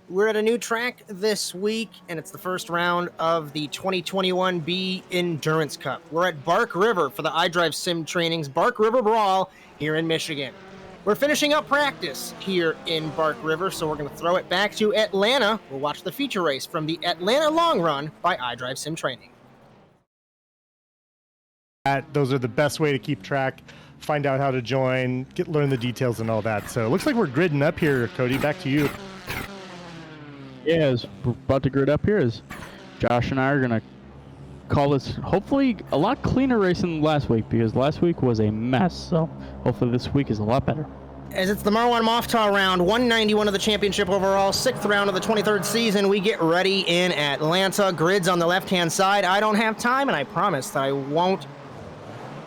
We're at a new track this week, and it's the first round of the 2021B Endurance Cup. We're at Bark River for the iDrive Sim Training's Bark River Brawl here in Michigan. We're finishing up practice here in Bark River, so we're going to throw it back to Atlanta. We'll watch the feature race from the Atlanta Long Run by iDrive Sim Training. Those are the best way to keep track, find out how to join, learn the details and all that. So it looks like we're gridding up here, Cody. Back to you. Yeah, we're about to grid up here as Josh and I are going to call this hopefully a lot cleaner race than last week, because last week was a mess. So hopefully this week is a lot better. As it's the Marwan Moftah round, 191 of the championship overall, 6th round of the 23rd season, we get ready in Atlanta. Grids on the left-hand side. I don't have time, and I promise that I won't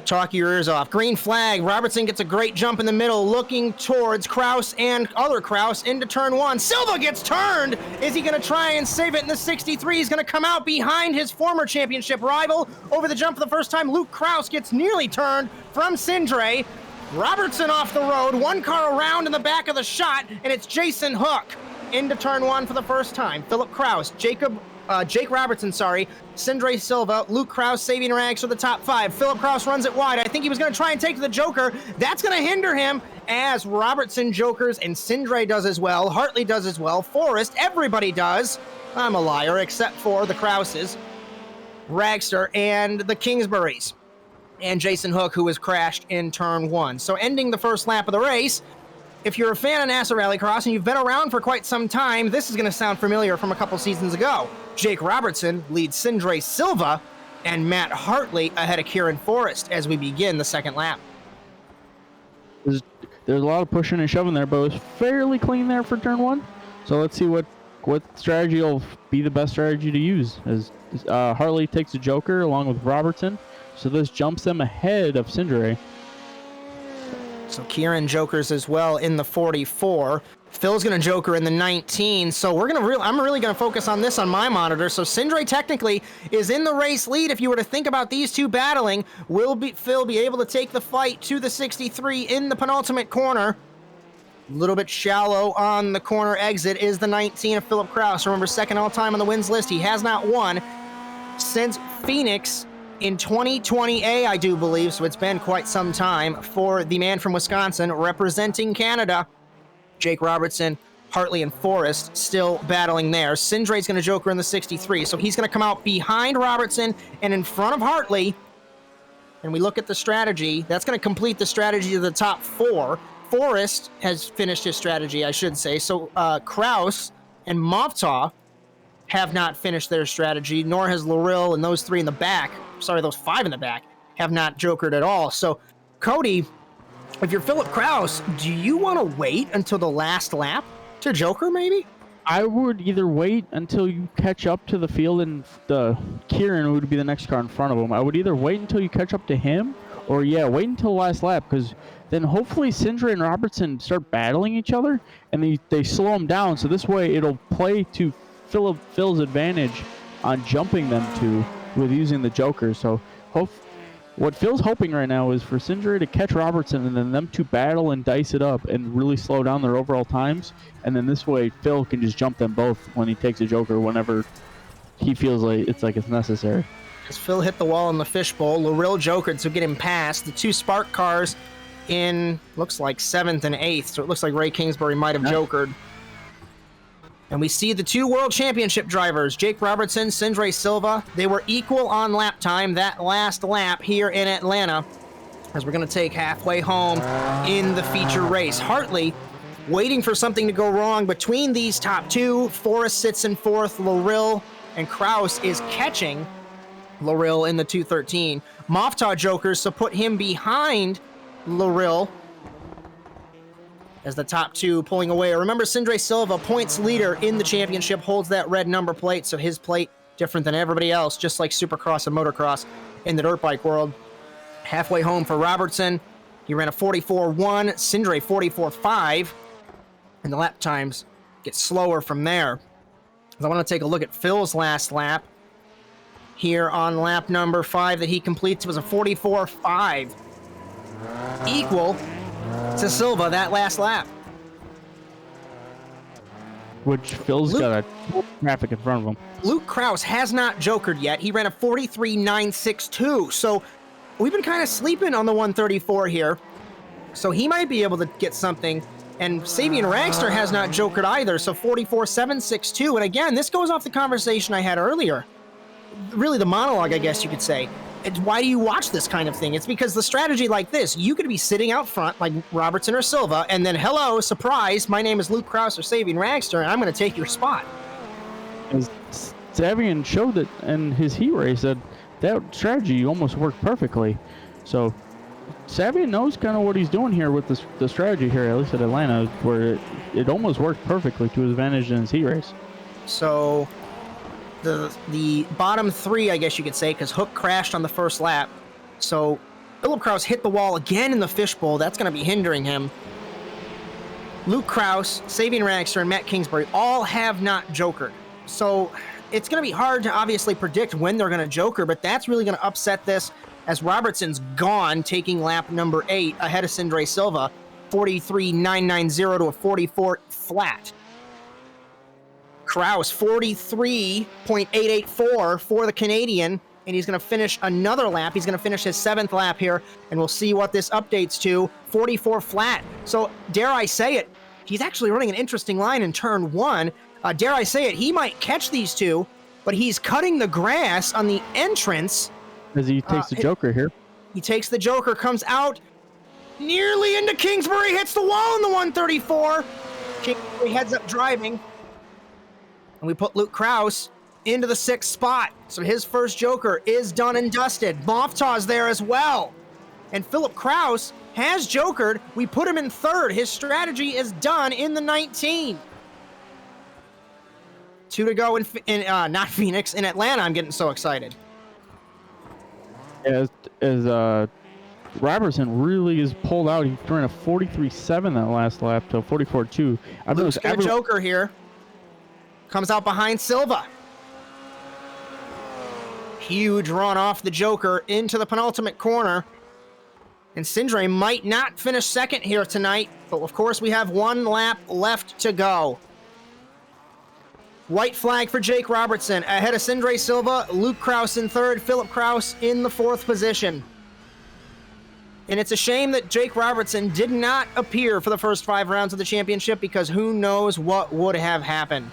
talk your ears off. Green flag. Robertson gets a great jump in the middle, looking towards Kraus and other Kraus into turn one. Silva gets turned. Is he going to try and save it in the 63? He's going to come out behind his former championship rival. Over the jump for the first time, Luke Kraus gets nearly turned from Sindre. Robertson off the road, one car around in the back of the shot, and it's Jason Hook into turn one for the first time. Philip Kraus, Jake Robertson, Sindre Silva, Luke Kraus saving rags for the top five. Philip Kraus runs it wide. I think he was going to try and take to the Joker. That's going to hinder him as Robertson jokers and Sindre does as well. Hartley does as well. Forrest, everybody does. I'm a liar, except for the Krauses, Ragster, and the Kingsburys. And Jason Hook, who was crashed in turn one. So ending the first lap of the race, if you're a fan of NASA Rallycross and you've been around for quite some time, this is going to sound familiar from a couple seasons ago. Jake Robertson leads Sindre Silva and Matt Hartley ahead of Kieran Forrest as we begin the second lap. There's a lot of pushing and shoving there, but it was fairly clean there for turn one. So let's see what strategy will be the best strategy to use. As Hartley takes the Joker along with Robertson, so this jumps them ahead of Sindre. So Kieran jokers as well in the 44. Phil's going to joker in the 19. So I'm really going to focus on this on my monitor. So Sindre technically is in the race lead. If you were to think about these two battling, will Phil be able to take the fight to the 63 in the penultimate corner? A little bit shallow on the corner exit is the 19 of Philip Kraus. Remember, second all-time on the wins list. He has not won since Phoenix in 2020A, I do believe, so it's been quite some time for the man from Wisconsin representing Canada. Jake Robertson, Hartley, and Forrest still battling there. Sindre's going to joker in the 63, so he's going to come out behind Robertson and in front of Hartley. And we look at the strategy. That's going to complete the strategy of the top four. Forrest has finished his strategy, I should say. So Kraus and Moftah have not finished their strategy, nor has Loril and those five in the back have not jokered at all. So, Cody, if you're Philip Kraus, do you want to wait until the last lap to joker, maybe? I would either wait until you catch up to the field and the Kieran would be the next car in front of him. I would either wait until you catch up to him or, wait until the last lap, because then hopefully Sindre and Robertson start battling each other and they slow them down. So this way it'll play to Phil's advantage on jumping them to with using the Joker. So what Phil's hoping right now is for Sindre to catch Robertson and then them to battle and dice it up and really slow down their overall times. And then this way Phil can just jump them both when he takes a Joker whenever he feels like it's necessary. As Phil hit the wall in the fishbowl, Loril jokered to get him past. The two Spark cars in, looks like 7th and 8th. So it looks like Ray Kingsbury might have jokered. And we see the two world championship drivers, Jake Robertson, Sindre Silva. They were equal on lap time that last lap here in Atlanta, as we're going to take halfway home in the feature race. Hartley waiting for something to go wrong between these top two. Forrest sits in fourth. Loril and Kraus is catching Loril in the 213. Moftah jokers to put him behind Loril as the top two pulling away. Remember, Sindre Silva, points leader in the championship, holds that red number plate, so his plate different than everybody else, just like Supercross and Motocross in the dirt bike world. Halfway home for Robertson. He ran a 44.1, Sindre 44.5, and the lap times get slower from there. I want to take a look at Phil's last lap. Here on lap number 5 that he completes was a 44.5. Equal to Silva that last lap. which Phil's got a traffic in front of him. Luke Krause has not jokered yet. He ran a 43.962, so we've been kind of sleeping on the 134 here. So he might be able to get something. And Sabian Ragster has not jokered either, so 44.762. And again, this goes off the conversation I had earlier. Really the monologue, I guess you could say. It's why do you watch this kind of thing? It's because the strategy like this, you could be sitting out front like Robertson or Silva, and then, hello, surprise, my name is Luke Krause or Sabian Ragster, and I'm going to take your spot. As Sabian showed it in his heat race that strategy almost worked perfectly. So Sabian knows kind of what he's doing here with the strategy here, at least at Atlanta, where it almost worked perfectly to his advantage in his heat race. So the bottom three, I guess you could say, because Hook crashed on the first lap. So Philip Krause hit the wall again in the fishbowl. That's going to be hindering him. Luke Krause, Sabian Ragster, and Matt Kingsbury all have not jokered. So it's going to be hard to obviously predict when they're going to joker, but that's really going to upset this as Robertson's gone, taking lap number 8 ahead of Sindre Silva, 43.990 to a 44 flat. Krause, 43.884 for the Canadian, and he's going to finish another lap. He's going to finish his 7th lap here, and we'll see what this updates to. 44 flat. So, dare I say it, he's actually running an interesting line in turn 1. Dare I say it, he might catch these two, but he's cutting the grass on the entrance. As he takes the joker here. He takes the joker, comes out, nearly into Kingsbury, hits the wall in the 134. Kingsbury heads up driving. And we put Luke Krause into the 6th spot. So his first joker is done and dusted. Moftaw's there as well. And Philip Krause has jokered. We put him in 3rd. His strategy is done in the 19. 2 to go in not Phoenix, in Atlanta. I'm getting so excited. As Robertson really is pulled out. He ran a 43.7 that last lap to a 44.2. Luke's got a joker here. Comes out behind Silva. Huge run off the joker into the penultimate corner. And Sindre might not finish 2nd here tonight, but of course we have 1 lap left to go. White flag for Jake Robertson. Ahead of Sindre Silva, Luke Krause in 3rd, Philip Krause in the 4th position. And it's a shame that Jake Robertson did not appear for the first 5 rounds of the championship, because who knows what would have happened.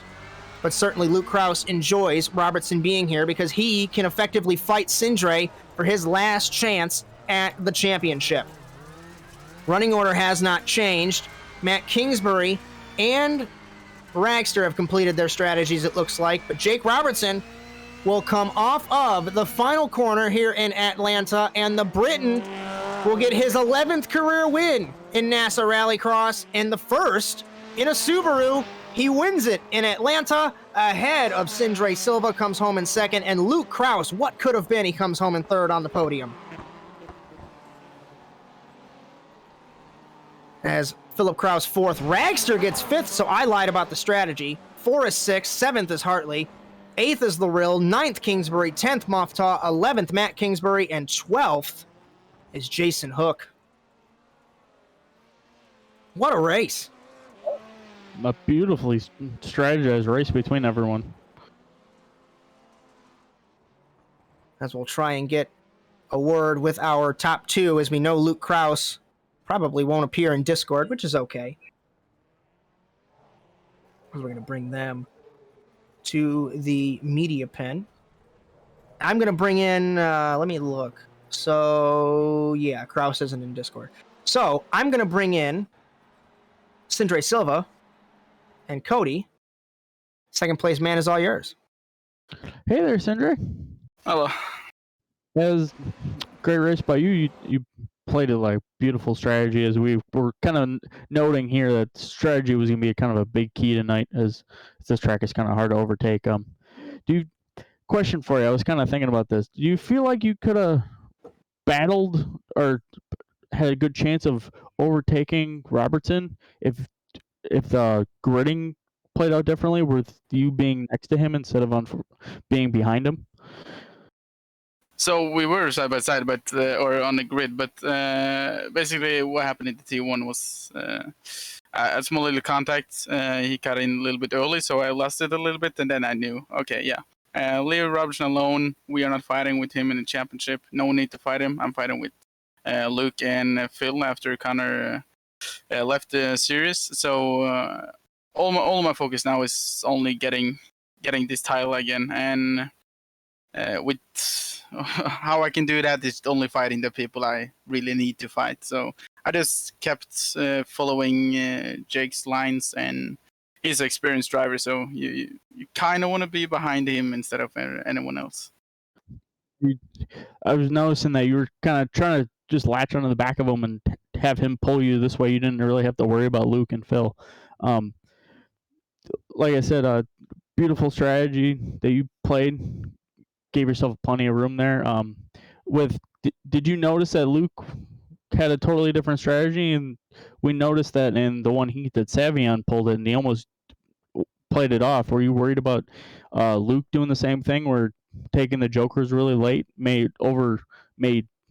But certainly Luke Krause enjoys Robertson being here because he can effectively fight Sindre for his last chance at the championship. Running order has not changed. Matt Kingsbury and Ragster have completed their strategies, it looks like, but Jake Robertson will come off of the final corner here in Atlanta, and the Briton will get his 11th career win in NASA Rallycross, and the first in a Subaru. He wins it in Atlanta ahead of Sindre Silva, comes home in 2nd, and Luke Krause, what could have been, he comes home in 3rd on the podium. As Philip Krause 4th, Ragster gets 5th, so I lied about the strategy. 4 is 6th, 7th is Hartley, 8th is Larill, 9th Kingsbury, 10th Moftaw, 11th Matt Kingsbury, and 12th is Jason Hook. What a race. A beautifully strategized race between everyone. As we'll try and get a word with our top 2, as we know Luke Krause probably won't appear in Discord, which is okay. We're going to bring them to the media pen. I'm going to bring in, let me look. So, yeah, Krause isn't in Discord. So, I'm going to bring in Sindre Silva and Cody. 2nd place man is all yours. Hey there, Sindre. Hello. That was a great race by you. You played it like beautiful strategy, as we were kind of noting here that strategy was going to be kind of a big key tonight, as this track is kind of hard to overtake. Question for you. I was kind of thinking about this. Do you feel like you could have battled or had a good chance of overtaking Robertson if the gridding played out differently, with you being next to him instead of being behind him? So we were side by side, but or on the grid. But basically, what happened in the T1 was a small little contact. He cut in a little bit early, so I lost it a little bit, and then I knew, okay, yeah. Leave Robertson alone. We are not fighting with him in the championship. No need to fight him. I'm fighting with Luke and Phil after Connor left the series. So all my focus now is only getting this title again, and with how I can do that is only fighting the people I really need to fight. So I just kept following Jake's lines, and he's an experienced driver, so you kind of want to be behind him instead of anyone else. I was noticing that you were kind of trying to just latch onto the back of him and have him pull you this way. You didn't really have to worry about Luke and Phil. Like I said, beautiful strategy that you played. Gave yourself plenty of room there. Did you notice that Luke had a totally different strategy? And we noticed that in the one heat that Savion pulled it, and he almost played it off. Were you worried about Luke doing the same thing, where taking the jokers really late may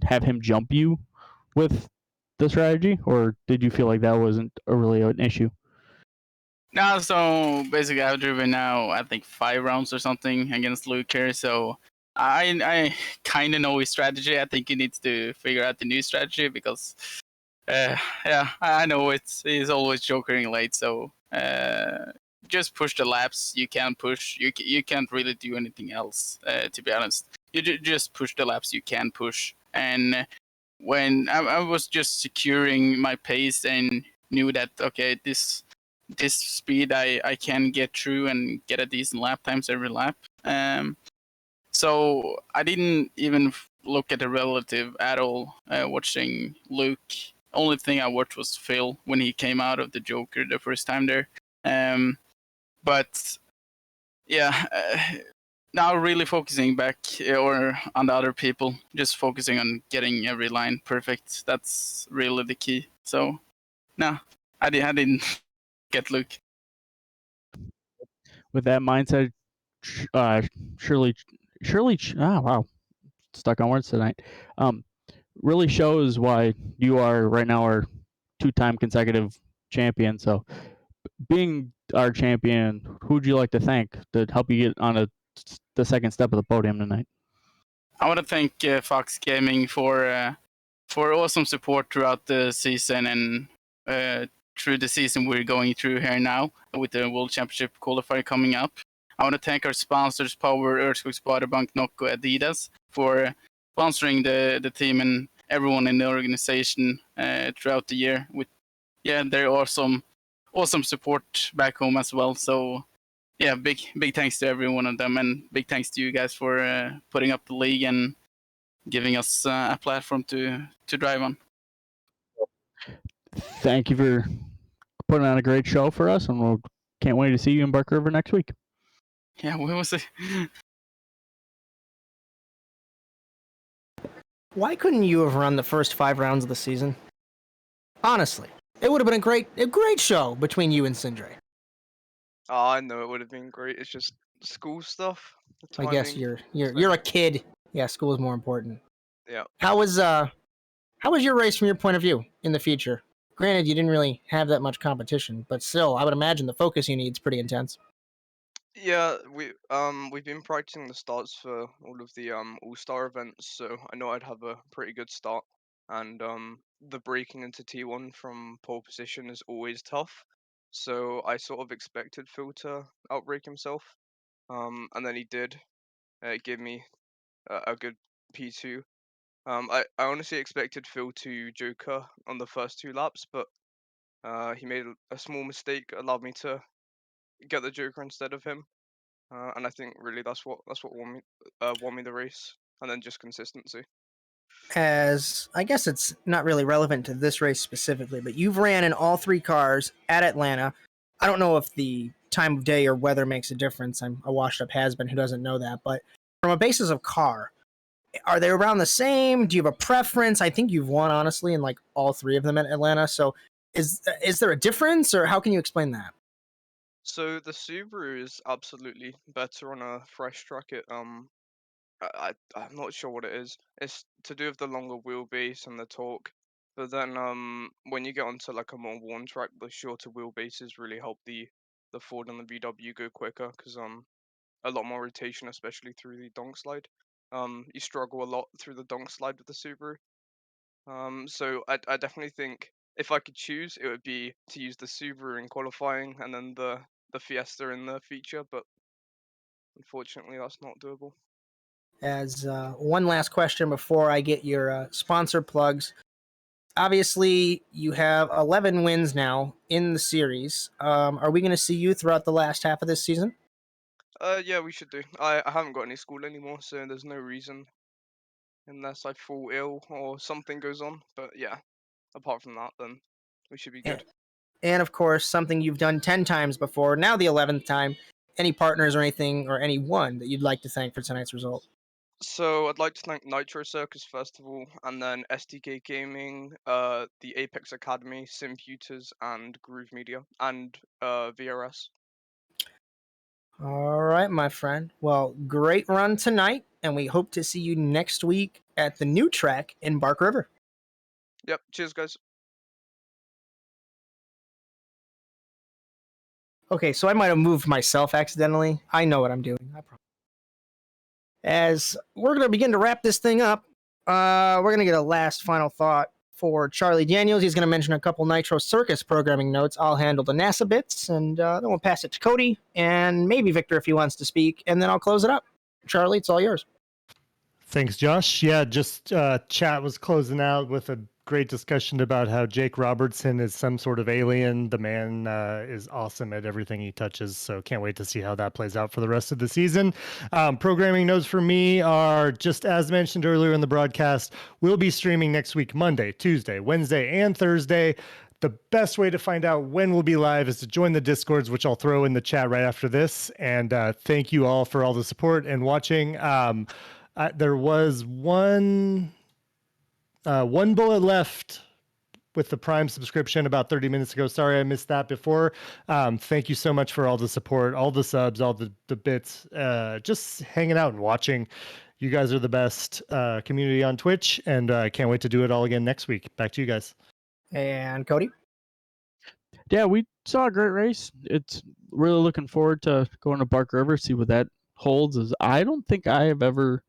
have him jump you with the strategy, or did you feel like that wasn't really an issue? No, so basically I've driven now I think 5 rounds or something against Luke here, so I kind of know his strategy. I think he needs to figure out the new strategy because yeah, I know he's always jokering late, so just push the laps you can push. You can't really do anything else, to be honest. You just push the laps you can push, and when I was just securing my pace and knew that, okay, this speed I can get through and get a decent lap times every lap. So I didn't even look at the relative at all watching Luke. Only thing I watched was Phil when he came out of the Joker the first time there. But yeah, now really focusing back or on the other people, just focusing on getting every line perfect. That's really the key. So no, I didn't get Luke. With that mindset, surely, wow, stuck on words tonight. Really shows why you are right now our 2-time consecutive champion. So, being our champion, who'd you like to thank to help you get on the second step of the podium tonight? I want to thank Fox Gaming for awesome support throughout the season and through the season we're going through here now with the World Championship qualifier coming up. I want to thank our sponsors, Power, Earthquake, Spaderbank, Nocco, Adidas, for sponsoring the team and everyone in the organization throughout the year. They're awesome support back home as well. So yeah, big thanks to every one of them, and big thanks to you guys for putting up the league and giving us a platform to drive on. Thank you for putting on a great show for us, and we can't wait to see you in Bark River next week. Yeah, we will see. Why couldn't you have run the first 5 rounds of the season? Honestly, it would have been a great show between you and Sindre. Oh, I know it would have been great. It's just school stuff. The I guess timing. you're a kid. Yeah, school is more important. Yeah. How was your race from your point of view in the future? Granted, you didn't really have that much competition, but still, I would imagine the focus you need is pretty intense. Yeah, we've been practicing the starts for all of the all-star events, so I know I'd have a pretty good start. And the breaking into T1 from pole position is always tough. So I sort of expected Phil to outbreak himself. And then he did. It gave me a good P2. I honestly expected Phil to joker on the first 2 laps, but he made a small mistake, allowed me to get the joker instead of him. And I think really that's what won me the race, and then just consistency. As I guess it's not really relevant to this race specifically, but you've ran in all 3 cars at Atlanta. I don't know if the time of day or weather makes a difference. I'm a washed up has-been who doesn't know that, but from a basis of car, are they around the same? Do you have a preference? I think you've won honestly in like all 3 of them at Atlanta. So is there a difference, or how can you explain that? So the Subaru is absolutely better on a fresh track. I'm not sure what it is. It's to do with the longer wheelbase and the torque. But then when you get onto like a more worn track, the shorter wheelbases really help the Ford and the VW go quicker because a lot more rotation, especially through the donk slide. You struggle a lot through the donk slide with the Subaru. So I definitely think if I could choose, it would be to use the Subaru in qualifying and then the Fiesta in the feature, but unfortunately that's not doable. As one last question before I get your sponsor plugs. Obviously, you have 11 wins now in the series. Are we going to see you throughout the last half of this season? Yeah, we should do. I haven't got any school anymore, so there's no reason unless I fall ill or something goes on. But yeah, apart from that, then we should be good. And of course, something you've done 10 times before, now the 11th time. Any partners or anything or anyone that you'd like to thank for tonight's result? So I'd like to thank Nitro Circus first of all, and then SDK Gaming, the Apex Academy, Simputers, and Groove Media, and VRS. All right, my friend. Well, great run tonight, and we hope to see you next week at the new track in Bark River. Yep, cheers guys. Okay, so I might have moved myself accidentally. I know what I'm doing. I promise. As we're going to begin to wrap this thing up, we're going to get a last final thought for Charlie Daniels. He's going to mention a couple Nitro Circus programming notes. I'll handle the NASA bits, and then we'll pass it to Cody, and maybe Victor if he wants to speak, and then I'll close it up. Charlie, it's all yours. Thanks, Josh. Yeah, just chat was closing out with a great discussion about how Jake Robertson is some sort of alien. The man is awesome at everything he touches, so can't wait to see how that plays out for the rest of the season. Programming notes for me are, just as mentioned earlier in the broadcast, we'll be streaming next week, Monday, Tuesday, Wednesday, and Thursday. The best way to find out when we'll be live is to join the Discords, which I'll throw in the chat right after this. And thank you all for all the support and watching. There was one bullet left with the Prime subscription about 30 minutes ago. Sorry I missed that before. Thank you so much for all the support, all the subs, all the bits, just hanging out and watching. You guys are the best community on Twitch, and I can't wait to do it all again next week. Back to you guys. And Cody? Yeah, we saw a great race. It's really looking forward to going to Bark River, see what that holds. As I don't think I have ever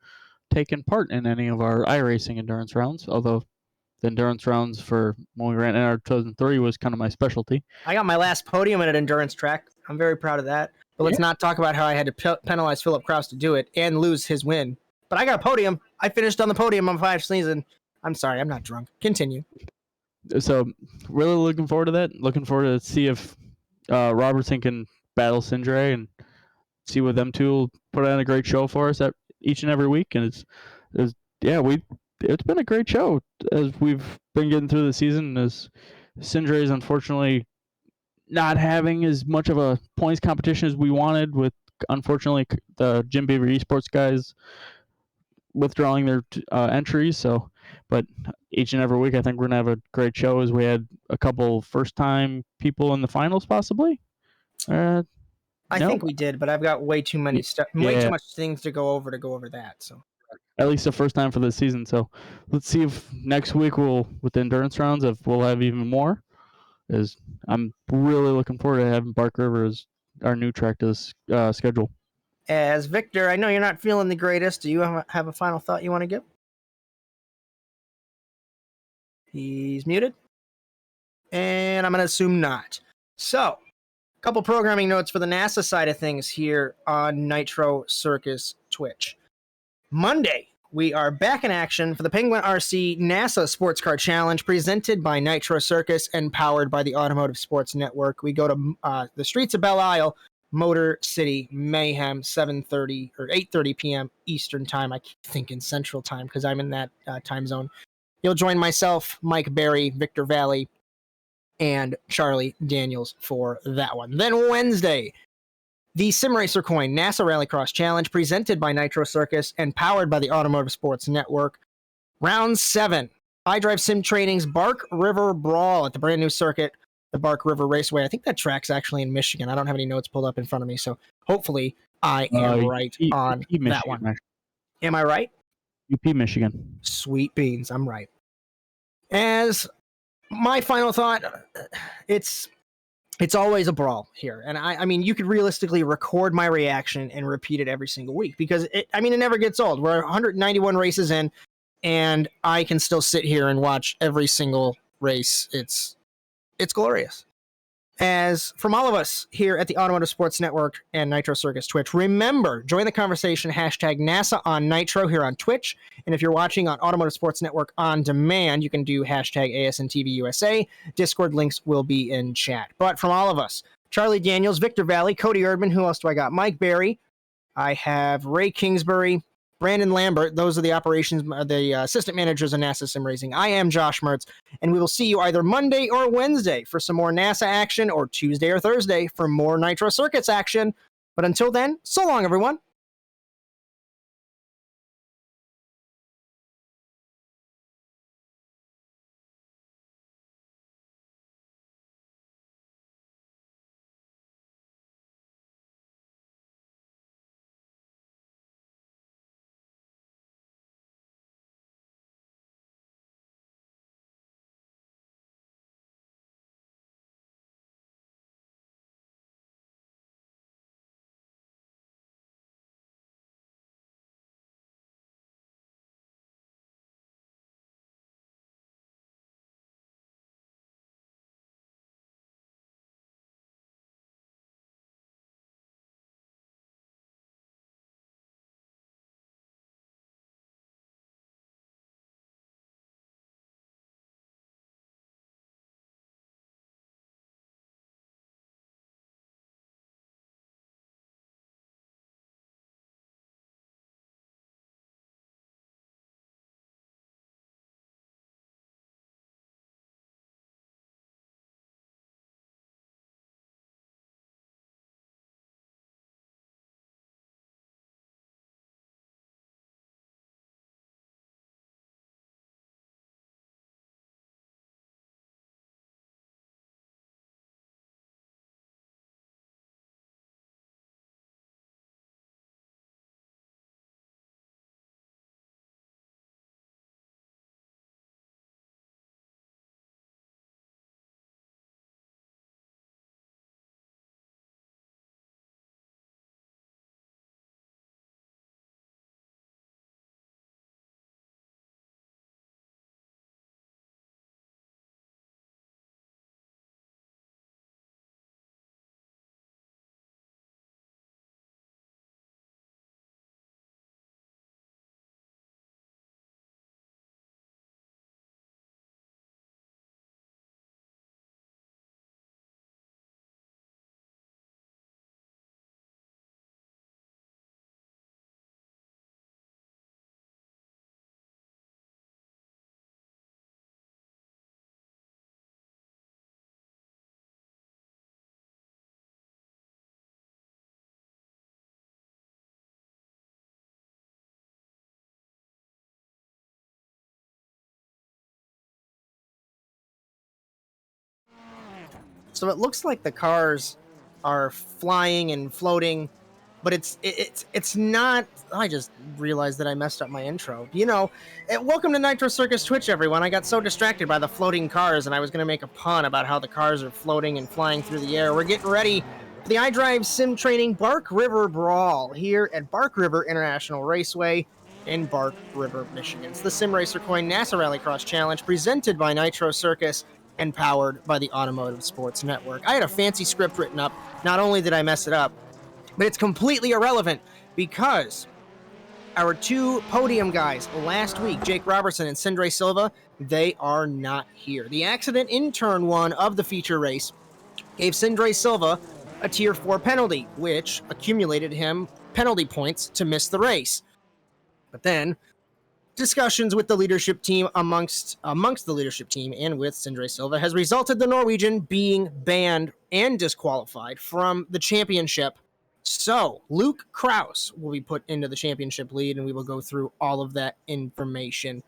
taken part in any of our iRacing endurance rounds, although the endurance rounds for when we ran NR 2003 was kind of my specialty. I got my last podium at an endurance track. I'm very proud of that. But let's not talk about how I had to penalize Philip Kraus to do it and lose his win. But I got a podium. I finished on the podium on 5 season. I'm sorry, I'm not drunk. Continue. So really looking forward to that. Looking forward to see if Robertson can battle Sindre and see what them two will put on a great show for us each and every week. And it's been a great show as we've been getting through the season. As Sindre is unfortunately not having as much of a points competition as we wanted, with unfortunately the Jim Beaver Esports guys withdrawing their entries. So, but each and every week, I think we're gonna have a great show. As we had a couple first-time people in the finals, possibly. I think we did, but I've got way too many way too much things to go over that. So at least the first time for this season. So let's see if next week with the endurance rounds, if we'll have even more. As I'm really looking forward to having Bark River as our new track to this schedule. As Victor, I know you're not feeling the greatest. Do you have a final thought you want to give? He's muted. And I'm going to assume not. So, a couple programming notes for the NASA side of things here on Nitro Circus Twitch. Monday, we are back in action for the Penguin RC NASA Sports Car Challenge presented by Nitro Circus and powered by the Automotive Sports Network. We go to the streets of Belle Isle, Motor City Mayhem, 7:30 or 8:30 p.m. Eastern Time. I keep thinking Central Time because I'm in that time zone. You'll join myself, Mike Berry, Victor Vallee, and Charlie Daniels for that one. Then Wednesday, the Simracer Coin NASA Rallycross Challenge presented by Nitro Circus and powered by the Automotive Sports Network. Round 7, iDrive Sim Training's Bark River Brawl at the brand new circuit, the Bark River Raceway. I think that track's actually in Michigan. I don't have any notes pulled up in front of me, so hopefully I am right on that one. Am I right? UP, Michigan. Sweet beans, I'm right. As My final thought, it's always a brawl here. And I mean, you could realistically record my reaction and repeat it every single week because it never gets old. We're 191 races in, and I can still sit here and watch every single race. It's glorious. As from all of us here at the Automotive Sports Network and Nitro Circus Twitch, remember, join the conversation, hashtag NASA on Nitro here on Twitch. And if you're watching on Automotive Sports Network on demand, you can do hashtag ASNTV USA. Discord links will be in chat. But from all of us, Charley Daniels, Victor Vallee, Cody Erdmann, who else do I got? Mike Berry. I have Ray Kingsbury, Brandon Lambert. Those are the assistant managers of NASA Sim Racing. I am Josh Mertz, and we will see you either Monday or Wednesday for some more NASA action, or Tuesday or Thursday for more Nitro Circuits action. But until then, so long, everyone. So it looks like the cars are flying and floating, but it's not. I just realized that I messed up my intro. Welcome to Nitro Circus Twitch, everyone. I got so distracted by the floating cars, and I was going to make a pun about how the cars are floating and flying through the air. We're getting ready for the iDrive Sim Training Bark River Brawl here at Bark River International Raceway in Bark River, Michigan. It's the Sim Racer Coin NASA Rallycross Challenge presented by Nitro Circus and powered by the Automotive Sports Network. I had a fancy script written up. Not only did I mess it up, but it's completely irrelevant because our two podium guys last week, Jake Robertson and Sindre Silva, they are not here. The accident in turn 1 of the feature race gave Sindre Silva a tier 4 penalty, which accumulated him penalty points to miss the race. But then discussions with the leadership team amongst the leadership team and with Sindre Silva has resulted the Norwegian being banned and disqualified from the championship. So Luke Kraus will be put into the championship lead, and we will go through all of that information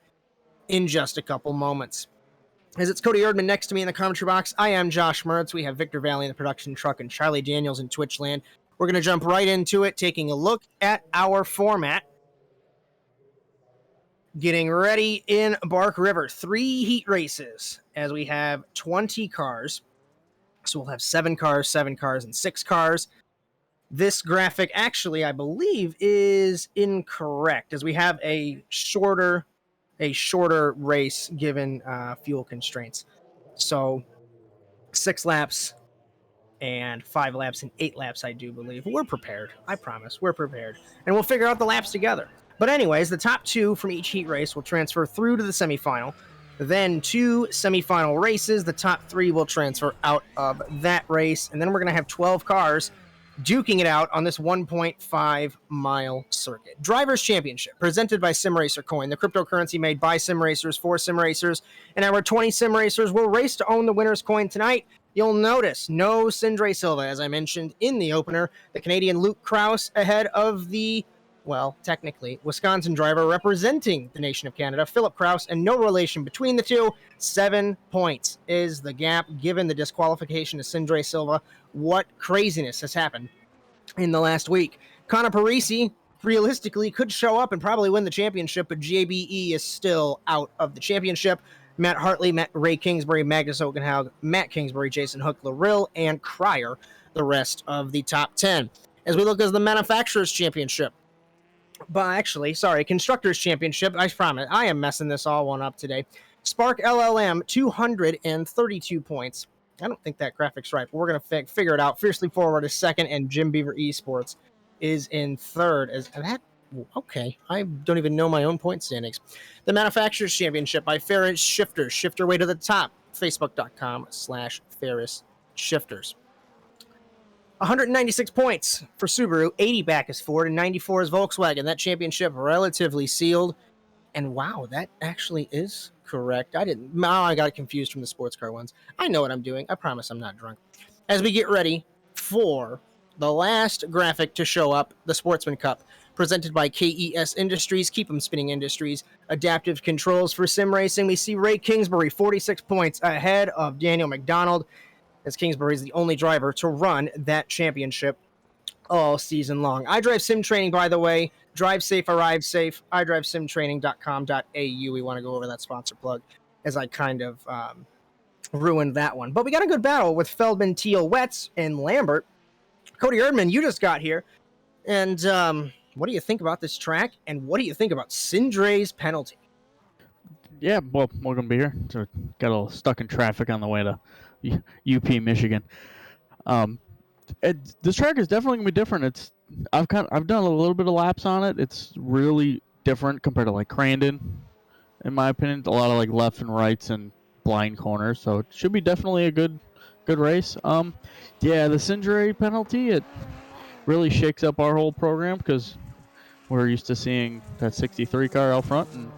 in just a couple moments. As it's Cody Erdmann next to me in the commentary box, I am Josh Mertz. We have Victor Vallee in the production truck and Charley Daniels in Twitch land. We're going to jump right into it, taking a look at our format. Getting ready in Bark River. 3 heat races as we have 20 cars. So we'll have 7 cars, and 6 cars. This graphic actually, I believe, is incorrect as we have a shorter race given fuel constraints. So 6 laps and 5 laps and 8 laps, I do believe. We're prepared. I promise. We're prepared. And we'll figure out the laps together. But anyways, the top 2 from each heat race will transfer through to the semifinal. Then 2 semifinal races. The top 3 will transfer out of that race. And then we're going to have 12 cars duking it out on this 1.5-mile circuit. Drivers' Championship, presented by Simracer Coin, the cryptocurrency made by Simracers for Simracers. And our 20 Simracers will race to own the winner's coin tonight. You'll notice no Sindre Silva, as I mentioned in the opener. The Canadian Luke Krause ahead of the, well, technically, Wisconsin driver representing the nation of Canada, Philip Krause, and no relation between the two. 7 points is the gap given the disqualification of Sindre Silva. What craziness has happened in the last week. Connor Parisi realistically could show up and probably win the championship, but JBE is still out of the championship. Matt Hartley, Ray Kingsbury, Magnus Okenhaug, Matt Kingsbury, Jason Hook, Larill, and Cryer, the rest of the top 10. As we look at the Manufacturers' Championship, Constructors' Championship, I promise, I am messing this all one up today. Spark LLM, 232 points. I don't think that graphic's right, but we're going to figure it out. Fiercely Forward is second, and Jim Beaver Esports is in third. Okay, I don't even know my own point standings. The Manufacturers' Championship by Ferris Shifters. Shift your way to the top. Facebook.com/Ferris Shifters. 196 points for Subaru, 80 back is Ford, and 94 is Volkswagen. That championship relatively sealed. And wow, that actually is correct. I got confused from the sports car ones. I know what I'm doing. I promise I'm not drunk. As we get ready for the last graphic to show up, the Sportsman Cup, presented by KES Industries, Keep 'em Spinning Industries, Adaptive Controls for Sim Racing. We see Ray Kingsbury, 46 points ahead of Daniel McDonald, as Kingsbury is the only driver to run that championship all season long. iDrive Sim Training, by the way, drive safe, arrive safe, idrivesimtraining.com.au. We want to go over that sponsor plug as I kind of ruined that one. But we got a good battle with Feldman, Teal, Wetz, and Lambert. Cody Erdmann, you just got here. And what do you think about this track? And what do you think about Sindre's penalty? Yeah, well, we're going to be here. So got a little stuck in traffic on the way to UP, Michigan. This track is definitely going to be different. I've done a little bit of laps on it. It's really different compared to like Crandon, in my opinion. A lot of like left and rights and blind corners, so it should be definitely a good race. Yeah, the Sindre penalty, it really shakes up our whole program because we're used to seeing that 63 car out front, and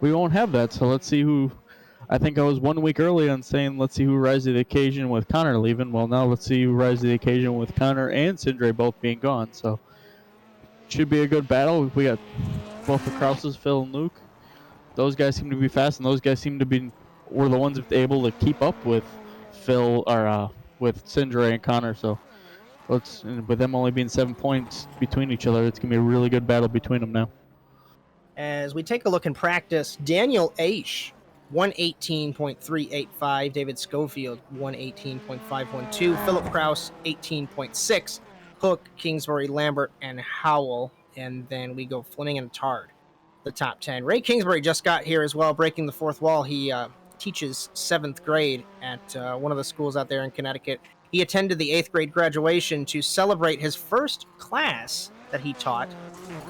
we won't have that. So let's see who. I think I was 1 week early on saying let's see who rises to the occasion with Connor leaving. Well, now let's see who rises to the occasion with Connor and Sindre both being gone. So should be a good battle. We got both the Krauses, Phil and Luke. Those guys seem to be fast, and those guys were the ones able to keep up with Phil or with Sindre and Connor. So with them only being 7 points between each other, it's gonna be a really good battle between them now. As we take a look in practice, Daniel Aish, 118.385. David Schofield, 118.512. Philip Krause, 18.6. Hook, Kingsbury, Lambert, and Howell. And then we go Fleming and Tard, the top 10. Ray Kingsbury just got here as well, breaking the fourth wall. He teaches 7th grade at one of the schools out there in Connecticut. He attended the 8th grade graduation to celebrate his first class that he taught.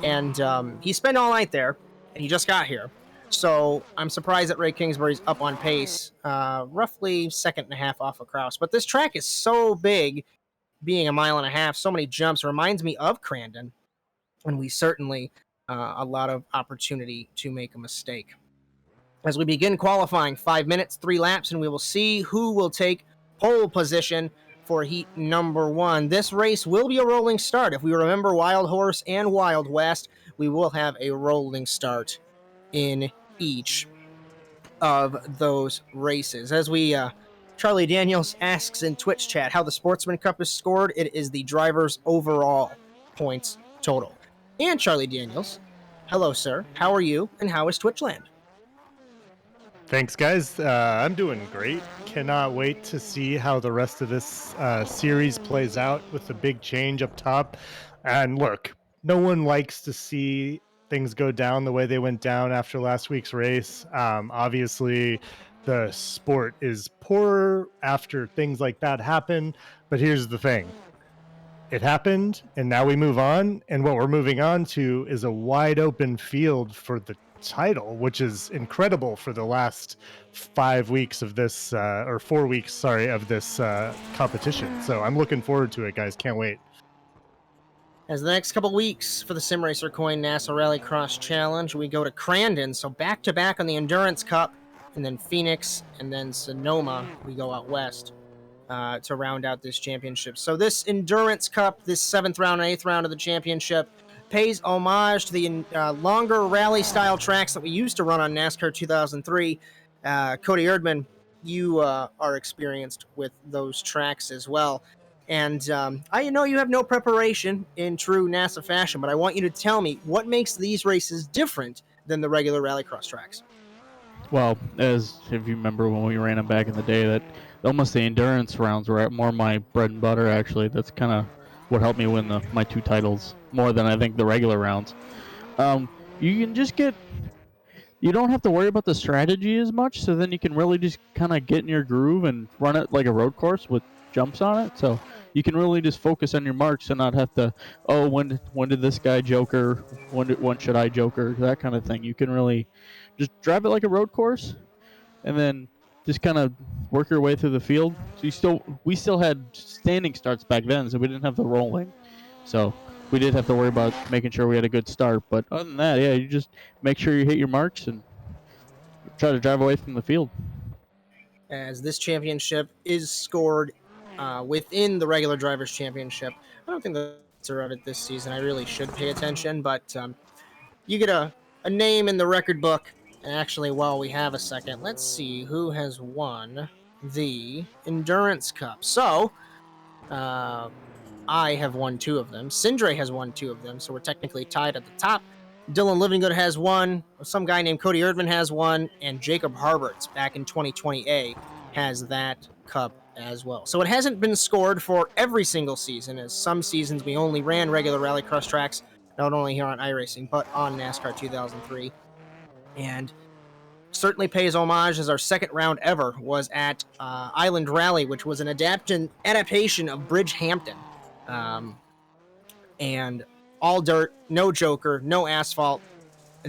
And he spent all night there, and he just got here. So I'm surprised that Ray Kingsbury's up on pace, roughly second and a half off of Krause. But this track is so big, being a mile and a half, so many jumps, reminds me of Crandon. And we certainly a lot of opportunity to make a mistake. As we begin qualifying, 5 minutes, 3 laps, and we will see who will take pole position for heat number 1. This race will be a rolling start. If we remember Wild Horse and Wild West, we will have a rolling start in each of those races. As we Charlie Daniels asks in Twitch chat how the Sportsman Cup is scored. It is the driver's overall points total. And Charlie Daniels Hello, sir. How are you, and how is Twitchland? Thanks, guys. I'm doing great. Cannot wait to see how the rest of this series plays out with the big change up top. And look, no one likes to see things go down the way they went down after last week's race. Obviously, the sport is poorer after things like that happen. But here's the thing. It happened, and now we move on. And what we're moving on to is a wide open field for the title, which is incredible for the last 5 weeks of this, or 4 weeks, sorry, of this competition. So I'm looking forward to it, guys. Can't wait. As the next couple weeks for the Simracer Coin NASA Rallycross Challenge, we go to Crandon. So back-to-back on the Endurance Cup, and then Phoenix, and then Sonoma, we go out west. To round out this championship. So this Endurance Cup, this 7th round and 8th round of the championship, pays homage to the longer rally-style tracks that we used to run on NASCAR 2003. Cody Erdmann, you are experienced with those tracks as well. And I know you have no preparation in true NASA fashion, but I want you to tell me what makes these races different than the regular rallycross tracks. Well, as if you remember when we ran them back in the day, that almost the endurance rounds were more my bread and butter, actually. That's kind of what helped me win my 2 titles, more than I think the regular rounds. You can just you don't have to worry about the strategy as much, so then you can really just kind of get in your groove and run it like a road course with jumps on it. So you can really just focus on your marks and not have to, when did this guy joker, when should I joker, that kind of thing. You can really just drive it like a road course, and then just kind of work your way through the field. So we still had standing starts back then, so we didn't have the rolling. So we did have to worry about making sure we had a good start. But other than that, yeah, you just make sure you hit your marks and try to drive away from the field. As this championship is scored within the regular Drivers' Championship, I don't think the answer of it this season. I really should pay attention, but you get a name in the record book. And actually, while we have a second, let's see who has won the Endurance Cup. So, I have won 2 of them. Sindre has won 2 of them, so we're technically tied at the top. Dylan Livingood has one. Some guy named Cody Erdmann has one. And Jacob Harberts, back in 2020A, has that cup as well. So it hasn't been scored for every single season, as some seasons we only ran regular rallycross tracks, not only here on iRacing, but on NASCAR 2003. And certainly pays homage, as our 2nd round ever was at Island Rally, which was an adaptation of Bridgehampton. And all dirt, no joker, no asphalt,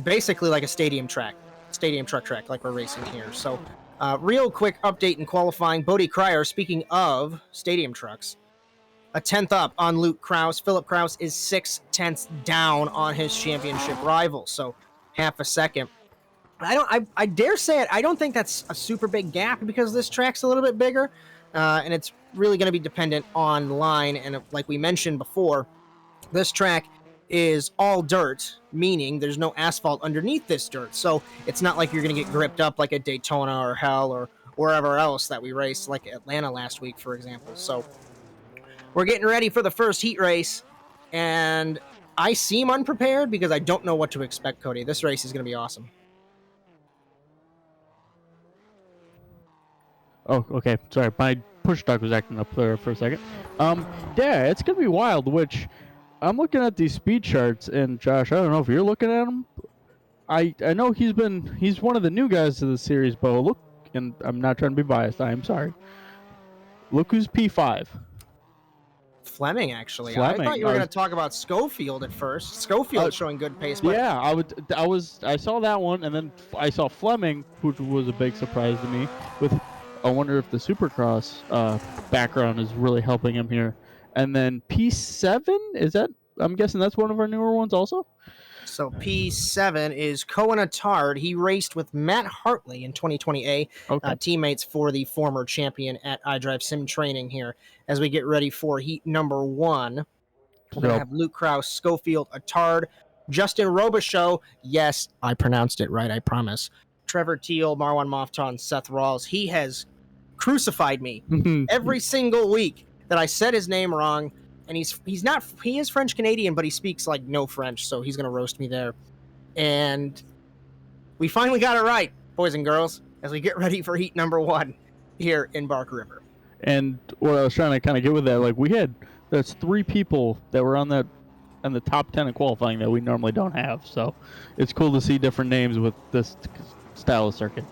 basically like a stadium truck track like we're racing here. So real quick update in qualifying. Bodie Cryer, speaking of stadium trucks, a 10th up on Luke Krause. Philip Krause is 6/10 down on his championship rival, so half a second. I dare say it, I don't think that's a super big gap because this track's a little bit bigger, and it's really going to be dependent on line. And like we mentioned before, this track is all dirt, meaning there's no asphalt underneath this dirt. So it's not like you're going to get gripped up like at Daytona or Hell or wherever else that we raced, like Atlanta last week, for example. So we're getting ready for the first heat race, and I seem unprepared because I don't know what to expect, Cody. This race is going to be awesome. Oh, okay. Sorry, my push dock was acting up there for a second. Yeah, it's gonna be wild. Which I'm looking at these speed charts, and Josh, I don't know if you're looking at them. I know he's one of the new guys to the series, but look, and I'm not trying to be biased. I am sorry. Look who's P5. Fleming, actually. Fleming. I thought you were going to talk about Schofield at first. Schofield showing good pace. But yeah, I saw that one, and then I saw Fleming, which was a big surprise to me. I wonder if the Supercross background is really helping him here. And then P7, I'm guessing that's one of our newer ones also? So P7 is Cohen Attard. He raced with Matt Hartley in 2020A, Okay. Teammates for the former champion at iDrive Sim Training here. As we get ready for heat number 1, we're going to have Luke Krause, Schofield, Attard, Justin Robichaux. Yes, I pronounced it right, I promise. Trevor Teal, Marwan Mofton, Seth Rawls. He has crucified me every single week that I said his name wrong. And he is French Canadian, but he speaks like no French, so he's gonna roast me there. And we finally got it right, boys and girls, as we get ready for heat number 1 here in Bark River. And what I was trying to kind of get with that, like there's 3 people that were on the top 10 in qualifying that we normally don't have. So it's cool to see different names with this style of circuit.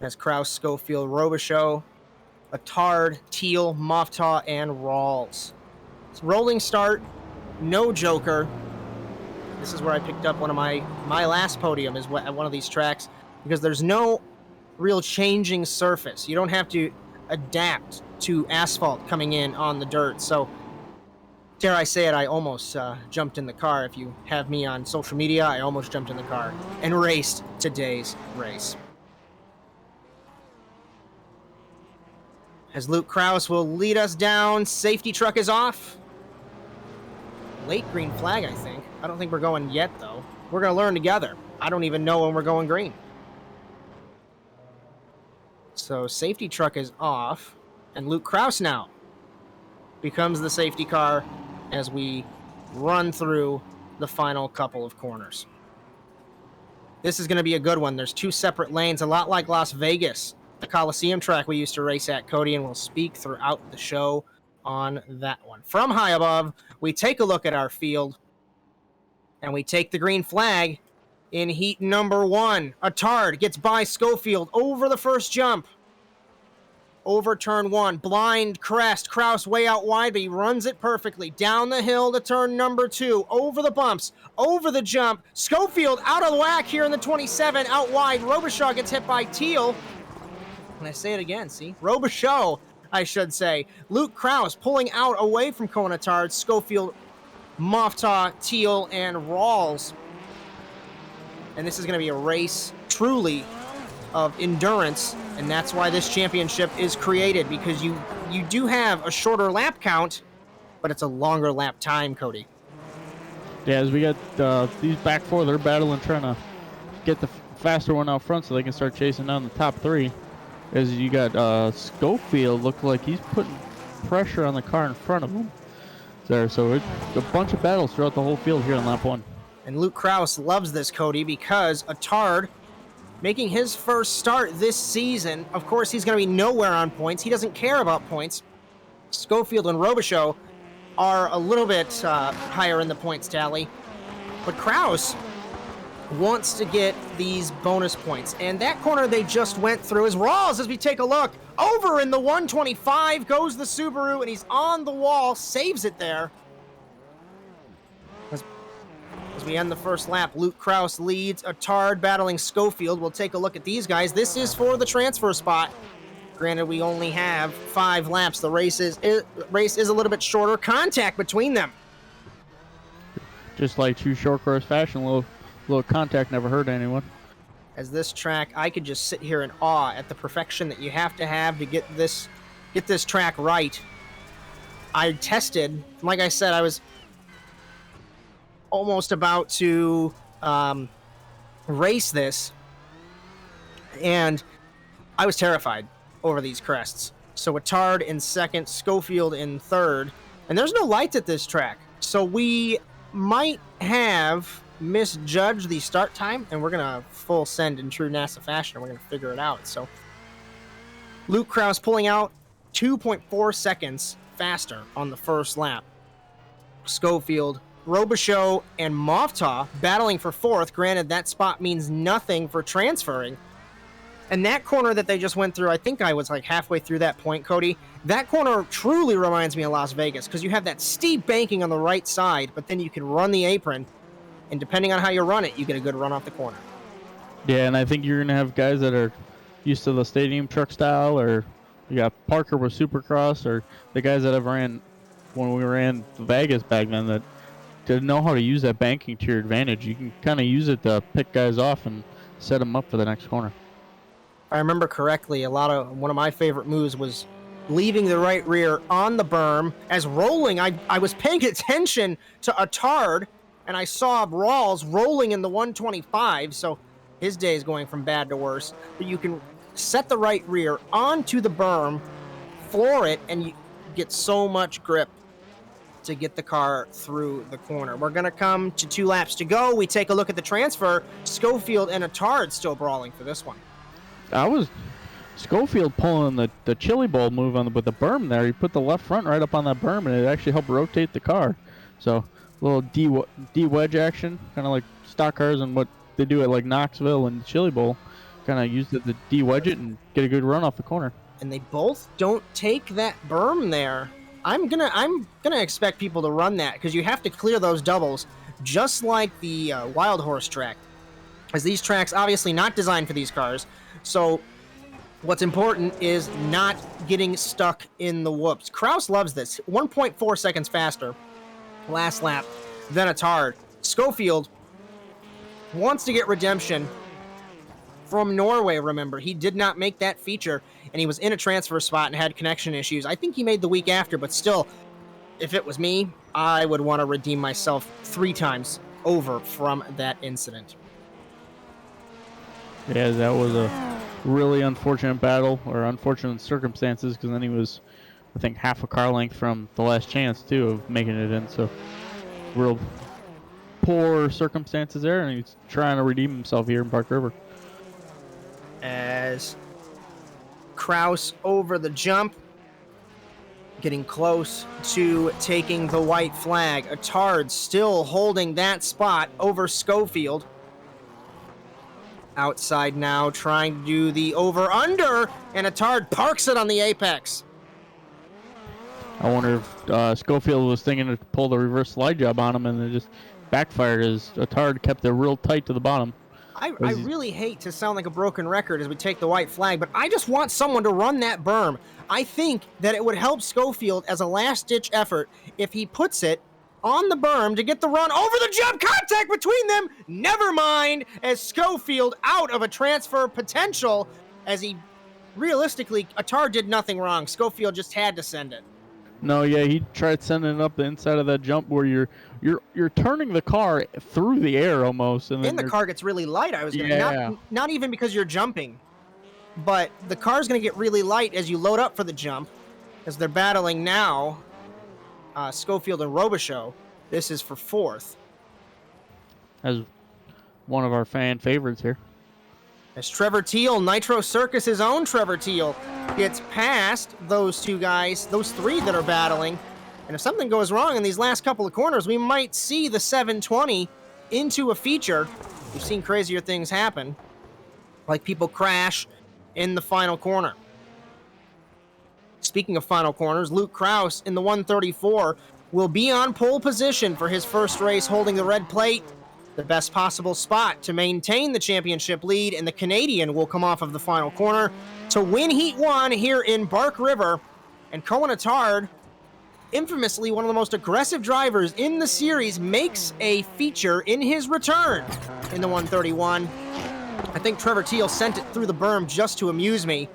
As Kraus, Schofield, Robichaux, Attard, Teal, Moftaw, and Rawls. It's rolling start, no joker. This is where I picked up one of my last podium is at one of these tracks, because there's no real changing surface. You don't have to adapt to asphalt coming in on the dirt. So dare I say it, I almost jumped in the car. If you have me on social media, I almost jumped in the car and raced today's race. As Luke Kraus will lead us down, safety truck is off. Late green flag, I think. I don't think we're going yet, though. We're going to learn together. I don't even know when we're going green. So safety truck is off, and Luke Kraus now becomes the safety car as we run through the final couple of corners. This is going to be a good one. There's 2 separate lanes, a lot like Las Vegas, the Coliseum track we used to race at, Cody, and we'll speak throughout the show on that one. From high above, we take a look at our field, and we take the green flag in heat number 1. Attard gets by Schofield over the first jump. Over turn 1, blind crest, Kraus way out wide, but he runs it perfectly. Down the hill to turn number 2, over the bumps, over the jump. Schofield out of whack here in the 27, out wide. Robichaux gets hit by Teal. And I say it again, see? Robichaux, I should say. Luke Kraus pulling out away from Attard, Schofield, Moftaw, Teal, and Rawls. And this is going to be a race truly of endurance, and that's why this championship is created, because you do have a shorter lap count, but it's a longer lap time, Cody. Yeah, as we got these back 4, they're battling, trying to get the faster one out front so they can start chasing down the top 3. As you got Schofield, look like he's putting pressure on the car in front of him there. So it's a bunch of battles throughout the whole field here in lap 1. And Luke Kraus loves this, Cody, because Attard making his first start this season. Of course, he's going to be nowhere on points. He doesn't care about points. Schofield and Robichaux are a little bit higher in the points tally. But Kraus wants to get these bonus points. And that corner they just went through is Rawls, as we take a look. Over in the 125 goes the Subaru, and he's on the wall, saves it there. As we end the first lap, Luke Kraus leads. Attard battling Schofield. We'll take a look at these guys. This is for the transfer spot. Granted, we only have 5 laps. The race is a little bit shorter. Contact between them. Just like true short course fashion, little contact never hurt anyone. As this track, I could just sit here in awe at the perfection that you have to get this track right. I tested, like I said, I was almost about to race this, and I was terrified over these crests. So Attard in second, Schofield in third, and there's no lights at this track, so we might have misjudged the start time, and we're gonna full send in true NASA fashion, and we're gonna figure it out. So Luke Kraus pulling out 2.4 seconds faster on the first lap. Schofield, Robichaux, and Moftaw battling for fourth. Granted, that spot means nothing for transferring. And that corner that they just went through, I think I was like halfway through that point, Cody. That corner truly reminds me of Las Vegas, because you have that steep banking on the right side, but then you can run the apron, and depending on how you run it, you get a good run off the corner. Yeah, and I think you're going to have guys that are used to the stadium truck style, or you got Parker with Supercross, or the guys that have ran when we ran Vegas back then that didn't know how to use that banking to your advantage. You can kind of use it to pick guys off and set them up for the next corner. If I remember correctly, one of my favorite moves was leaving the right rear on the berm. As rolling, I was paying attention to Attard, and I saw Rawls rolling in the 125, so his day is going from bad to worse. But you can set the right rear onto the berm, floor it, and you get so much grip to get the car through the corner. We're going to come to 2 laps to go. We take a look at the transfer. Schofield and Attard still brawling for this one. I was Schofield pulling the chili bowl move with the berm there. He put the left front right up on that berm, and it actually helped rotate the car. So a little D-wedge action, kind of like stock cars and what they do at like Knoxville and Chili Bowl. Kind of used it to D-wedge it and get a good run off the corner. And they both don't take that berm there. I'm gonna expect people to run that because you have to clear those doubles, just like the Wild Horse track, as these tracks obviously not designed for these cars. So what's important is not getting stuck in the whoops. Kraus loves this. 1.4 seconds faster last lap than Attard. Schofield wants to get redemption from Norway, remember. He did not make that feature, and he was in a transfer spot and had connection issues. I think he made the week after, but still, if it was me, I would want to redeem myself 3 times over from that incident. Yeah, that was a really unfortunate battle, or unfortunate circumstances, because then he was, I think, half a car length from the last chance, too, of making it in. So, real poor circumstances there, and he's trying to redeem himself here in Park River. As Kraus over the jump, getting close to taking the white flag. Attard still holding that spot over Schofield. Outside now, trying to do the over-under, and Attard parks it on the apex. I wonder if Schofield was thinking to pull the reverse slide job on him, and it just backfired as Attard kept it real tight to the bottom. I really hate to sound like a broken record as we take the white flag, but I just want someone to run that berm. I think that it would help Schofield as a last-ditch effort if he puts it on the berm to get the run over the jump. Contact between them. Never mind, as Schofield out of a transfer potential, as he realistically, Attard did nothing wrong. Schofield just had to send it. No, yeah, he tried sending it up the inside of that jump where you're turning the car through the air almost, and then the car gets really light. I was gonna not even because you're jumping, but the car's gonna get really light as you load up for the jump, as they're battling now. Schofield and Robichaux. This is for 4th. As one of our fan favorites here. As Trevor Teal, Nitro Circus' own Trevor Teal, gets past those 2 guys, those 3 that are battling. And if something goes wrong in these last couple of corners, we might see the 720 into a feature. We've seen crazier things happen, like people crash in the final corner. Speaking of final corners, Luke Kraus in the 134 will be on pole position for his first race holding the red plate. The best possible spot to maintain the championship lead, and the Canadian will come off of the final corner to win Heat 1 here in Bark River. And Cohen Attard, infamously one of the most aggressive drivers in the series, makes a feature in his return in the 131. I think Trevor Teal sent it through the berm just to amuse me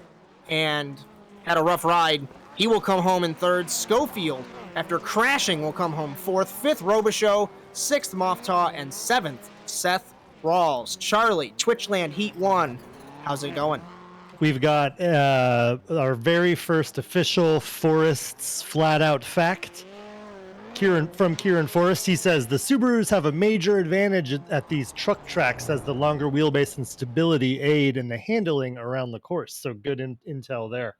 and had a rough ride. He will come home in 3rd. Schofield, after crashing, will come home 4th. 5th, Robichaux. 6th, Moftaw. And 7th, Seth Rawls. Charley, Twitchland Heat 1. How's it going? We've got our very first official Forest's flat-out fact. Kieran Forrest, he says, the Subarus have a major advantage at these truck tracks as the longer wheelbase and stability aid in the handling around the course. So good intel there.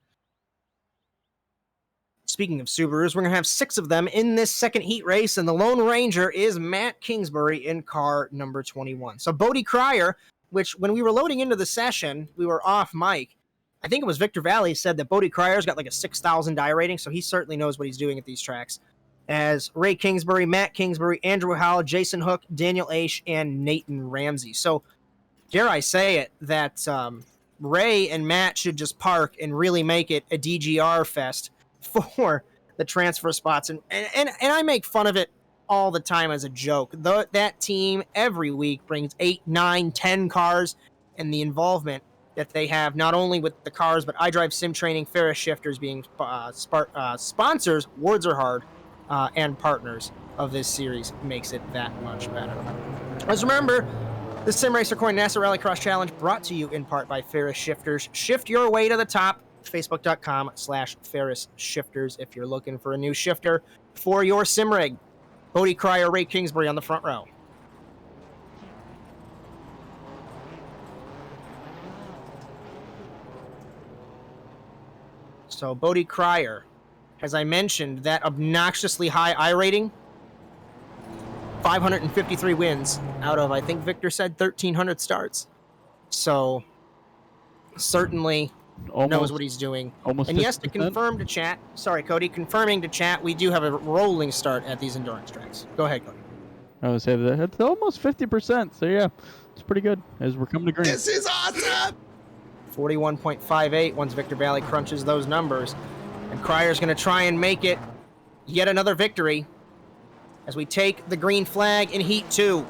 Speaking of Subarus, we're going to have 6 of them in this second heat race, and the Lone Ranger is Matt Kingsbury in car number 21. So Bodie Cryer, which when we were loading into the session, we were off mic. I think it was Victor Vallee said that Bodie Cryer's got like a 6,000 die rating, so he certainly knows what he's doing at these tracks. As Ray Kingsbury, Matt Kingsbury, Andrew Howell, Jason Hook, Daniel Aish, and Nathan Ramsey. So dare I say it, that Ray and Matt should just park and really make it a DGR fest for the transfer spots. And I make fun of it all the time as a joke. That team every week brings 8, 9, 10 cars, and the involvement that they have not only with the cars, but iDrive Sim Training, Ferris Shifters being sponsors, words are hard, and partners of this series makes it that much better. Let's remember, the Simracer Coin NASA Rallycross Challenge brought to you in part by Ferris Shifters. Shift your way to the top Facebook.com/Ferris Shifters if you're looking for a new shifter for your sim rig. Cody Cryer, Ray Kingsbury on the front row. So Bodie Cryer, as I mentioned, that obnoxiously high I rating, 553 wins out of, I think Victor said, 1,300 starts. So certainly knows what he's doing. Almost. And yes, 50%. to confirm to chat, sorry, Cody, confirming to chat, we do have a rolling start at these endurance tracks. Go ahead, Cody. I would say that it's almost 50%. So yeah, it's pretty good as we're coming to green. This is awesome. 41.58 once Victor Vallee crunches those numbers. And Cryer's going to try and make it yet another victory as we take the green flag in Heat 2.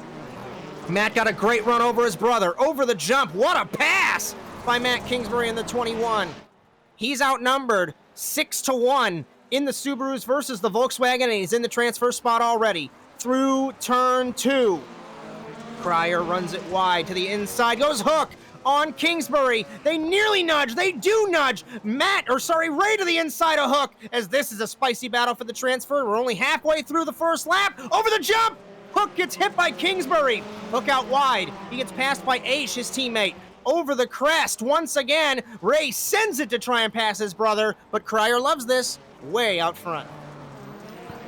Matt got a great run over his brother. Over the jump. What a pass by Matt Kingsbury in the 21. He's outnumbered 6-1 in the Subarus versus the Volkswagen, and he's in the transfer spot already. Through turn 2. Cryer runs it wide to the inside. Goes Hook on Kingsbury. They nearly nudge. They do nudge. Ray to the inside of Hook, as this is a spicy battle for the transfer. We're only halfway through the first lap. Over the jump. Hook gets hit by Kingsbury. Hook out wide. He gets passed by Aish, his teammate. Over the crest. Once again, Ray sends it to try and pass his brother, but Cryer loves this. Way out front.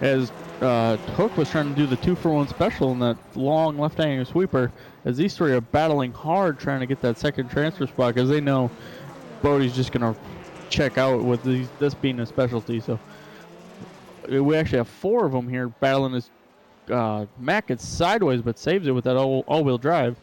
As Hook was trying to do the 2-for-1 special in that long left-hanging sweeper, as these three are battling hard trying to get that second transfer spot because they know Bodie's just going to check out with this being a specialty. So we actually have 4 of them here battling this. Matt gets sideways but saves it with that all-wheel drive.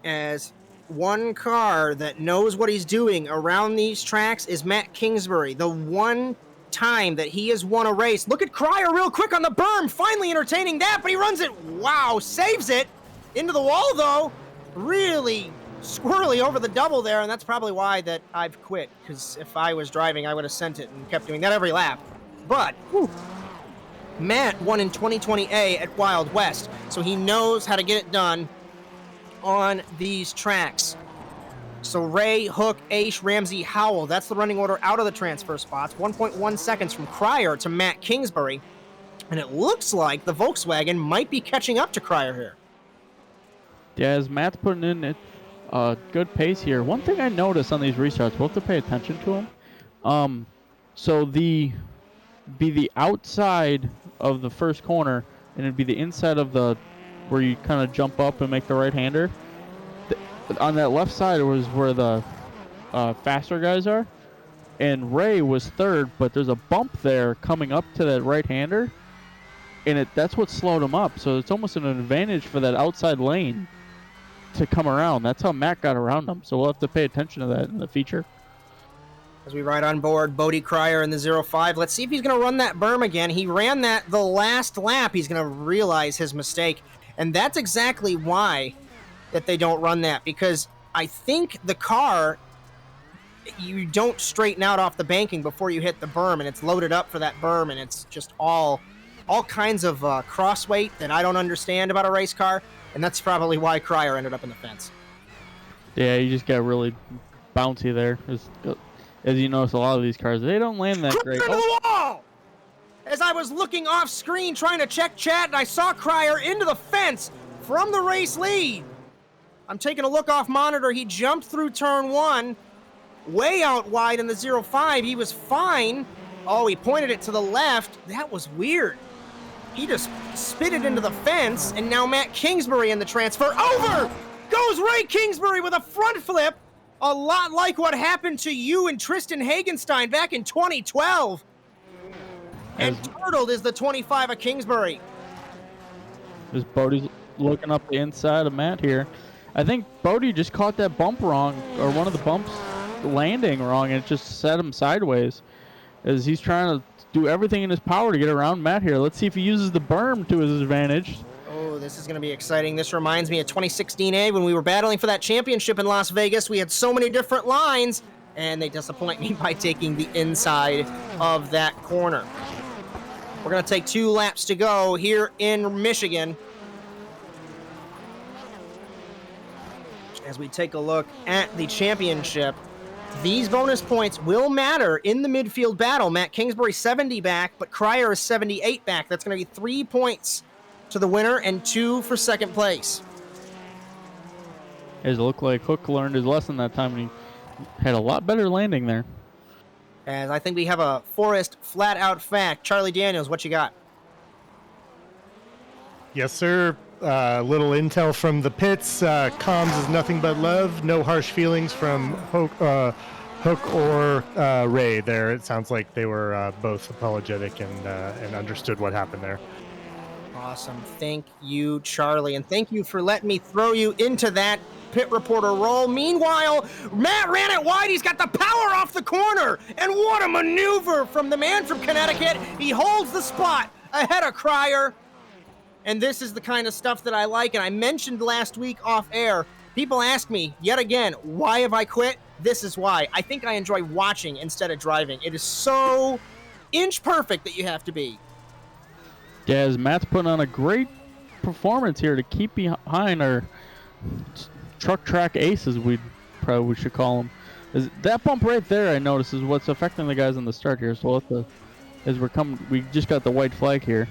As one car that knows what he's doing around these tracks is Matt Kingsbury. The one time that he has won a race. Look at Cryer real quick on the berm, finally entertaining that, but he runs it. Wow, saves it. Into the wall, though. Really squirrely over the double there, and that's probably why that I've quit, because if I was driving, I would have sent it and kept doing that every lap. But Matt won in 2020A at Wild West, so he knows how to get it done on these tracks. So Ray, Hook, Aish, Ramsey, Howell, that's the running order out of the transfer spots. 1.1 seconds from Cryer to Matt Kingsbury, and it looks like the Volkswagen might be catching up to Cryer here. Yeah, as Matt's putting in a good pace here. One thing I noticed on these restarts, we'll have to pay attention to them. So be the outside of the first corner, and it'd be the inside of the where you kind of jump up and make the right-hander. On that left side was where the faster guys are, and Ray was third, but there's a bump there coming up to that right-hander, and that's what slowed him up. So it's almost an advantage for that outside lane to come around. That's how Matt got around him. So we'll have to pay attention to that in the feature. As we ride on board Bodie Cryer in the 05, let's see if he's going to run that berm again. He ran that the last lap. He's going to realize his mistake, and that's exactly why that they don't run that, because I think the car, you don't straighten out off the banking before you hit the berm, and it's loaded up for that berm, and it's just all kinds of cross weight that I don't understand about a race car, and that's probably why Cryer ended up in the fence. Yeah, you just got really bouncy there. As you notice, a lot of these cars, they don't land that great. Into the wall! As I was looking off screen trying to check chat, and I saw Cryer into the fence from the race lead. I'm taking a look off monitor. He jumped through turn 1, way out wide in the 05. He was fine. Oh, he pointed it to the left. That was weird. He just spit it into the fence, and now Matt Kingsbury in the transfer. Over goes Ray Kingsbury with a front flip, a lot like what happened to you and Tristan Hagenstein back in 2012. And turtled is the 25 of Kingsbury. As Bodie's looking up the inside of Matt here. I think Bodie just caught that bump wrong, or one of the bumps landing wrong, and it just set him sideways. As he's trying to do everything in his power to get around Matt here. Let's see if he uses the berm to his advantage. Oh, this is going to be exciting. This reminds me of 2016A when we were battling for that championship in Las Vegas. We had so many different lines, and they disappoint me by taking the inside of that corner. We're going to take 2 laps to go here in Michigan. As we take a look at the championship, These bonus points will matter in the midfield battle. Matt Kingsbury 70 back, but Cryer is 78 back. That's going to be 3 points to the winner and 2 for second place. It looked like Hook learned his lesson that time, and he had a lot better landing there. As I think we have a Forest flat-out fact. Charlie Daniels, what you got? Yes, sir. Little intel from the pits. Comms is nothing but love. No harsh feelings from Hook or Ray there. It sounds like they were both apologetic and understood what happened there. Awesome. Thank you, Charlie. And thank you for letting me throw you into that pit reporter role. Meanwhile, Matt ran it wide. He's got the power off the corner. And what a maneuver from the man from Connecticut. He holds the spot ahead of Cryer. And this is the kind of stuff that I like. And I mentioned last week off air, people ask me yet again, why have I quit? This is why. I think I enjoy watching instead of driving. It is so inch perfect that you have to be. Yeah, as Matt's putting on a great performance here to keep behind our truck track aces, we should call them. That bump right there, I noticed, is what's affecting the guys on the start here. So as we're coming, we just got the white flag here.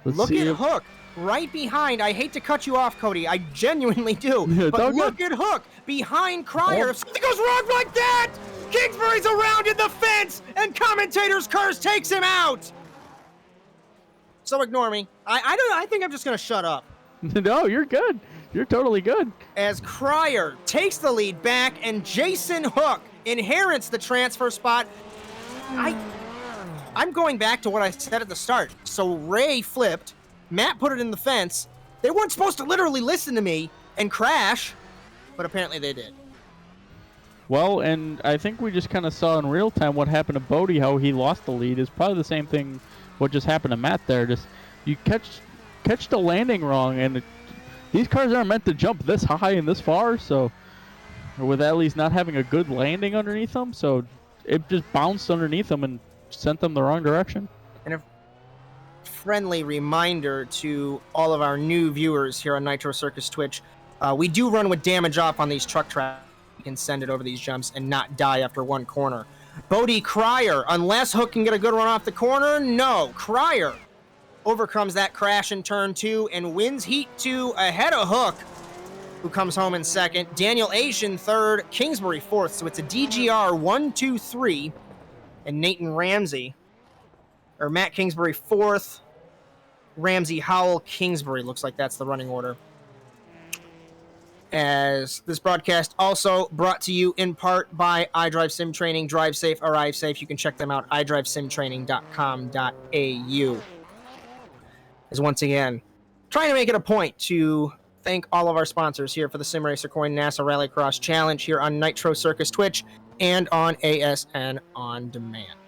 Look at Hook right behind. I hate to cut you off, Cody. I genuinely do. Yeah, but look at Hook behind Cryer. If something goes wrong like that, Kingsbury's around in the fence, and Commentators' curse takes him out. So ignore me. I think I'm just going to shut up. No, you're good. You're totally good. As Cryer takes the lead back and Jason Hook inherits the transfer spot. I'm going back to what I said at the start. So Ray flipped. Matt put it in the fence. They weren't supposed to literally listen to me and crash, but apparently they did. Well, and I think we just kind of saw in real time what happened to Bodie, how he lost the lead. Is probably the same thing what just happened to Matt there. Just you catch the landing wrong, and these cars aren't meant to jump this high and this far, so with at least not having a good landing underneath them, so it just bounced underneath them and sent them the wrong direction. And a friendly reminder to all of our new viewers here on Nitro Circus Twitch, we do run with damage off on these truck tracks. You can send it over these jumps and not die after one corner. Bodie Cryer, unless Hook can get a good run off the corner, no. Cryer overcomes that crash in turn 2 and wins heat 2 ahead of Hook, who comes home in second. Daniel Asian third, Kingsbury fourth. So it's a DGR 1, 2, 3, and Matt Kingsbury fourth, Ramsey Howell Kingsbury. Looks like that's the running order. As this broadcast also brought to you in part by iDrive Sim Training. Drive safe, arrive safe. You can check them out, idrivesimtraining.com.au. As once again, trying to make it a point to thank all of our sponsors here for the Simracer Coin NASA Rallycross Challenge here on Nitro Circus Twitch and on ASN On Demand.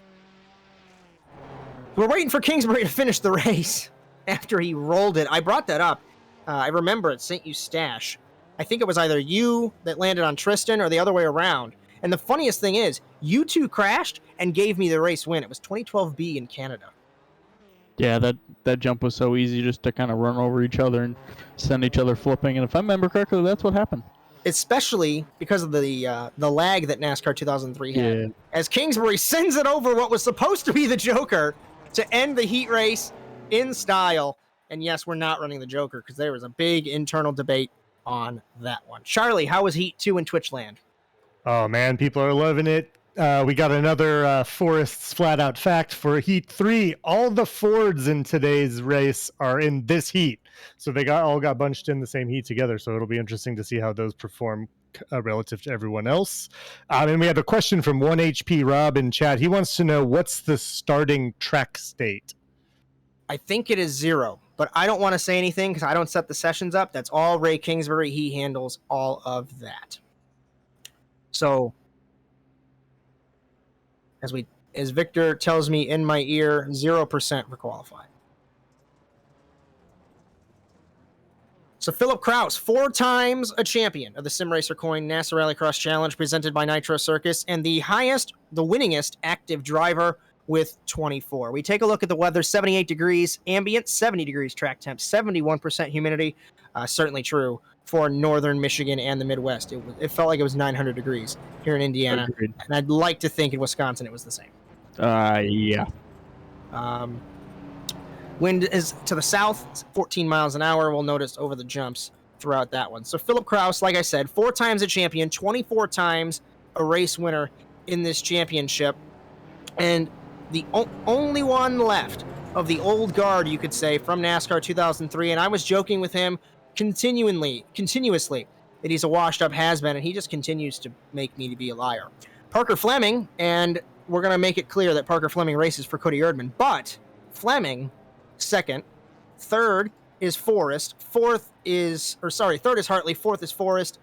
We're waiting for Kingsbury to finish the race after he rolled it. I brought that up. I remember at St. Eustache. I think it was either you that landed on Tristan or the other way around. And the funniest thing is, you two crashed and gave me the race win. It was 2012B in Canada. Yeah, that jump was so easy just to kind of run over each other and send each other flipping. And if I remember correctly, that's what happened. Especially because of the lag that NASCAR 2003 had. Yeah. As Kingsbury sends it over what was supposed to be the Joker to end the heat race in style. And yes, we're not running the Joker because there was a big internal debate on that one. Charlie, how was Heat 2 in Twitchland? Oh man, people are loving it. We got another Forest's flat out fact for Heat 3. All the Fords in today's race are in this heat. So they all got bunched in the same heat together. So it'll be interesting to see how those perform relative to everyone else. And we have a question from 1HP Rob in chat. He wants to know, what's the starting track state? I think it is 0, but I don't want to say anything because I don't set the sessions up. That's all Ray Kingsbury. He handles all of that. So, as Victor tells me in my ear, 0% for qualifying. So Philip Kraus, 4 times a champion of the Simracer Coin NASA Rallycross Challenge presented by Nitro Circus, and the winningest active driver with 24. We take a look at the weather. 78 degrees ambient, 70 degrees track temp, 71% humidity. Certainly true for northern Michigan and the Midwest. It felt like it was 900 degrees here in Indiana. Agreed. And I'd like to think in Wisconsin it was the same. Yeah. Wind is to the south, 14 miles an hour. We'll notice over the jumps throughout that one. So Philip Kraus, like I said, 4 times a champion, 24 times a race winner in this championship. And the only one left of the old guard, you could say, from NASCAR 2003. And I was joking with him continuously that he's a washed-up has-been, and he just continues to make me to be a liar. Parker Fleming, and we're going to make it clear that Parker Fleming races for Cody Erdmann, but Fleming, second. Third is Forrest. Third is Hartley. Fourth is Forrest.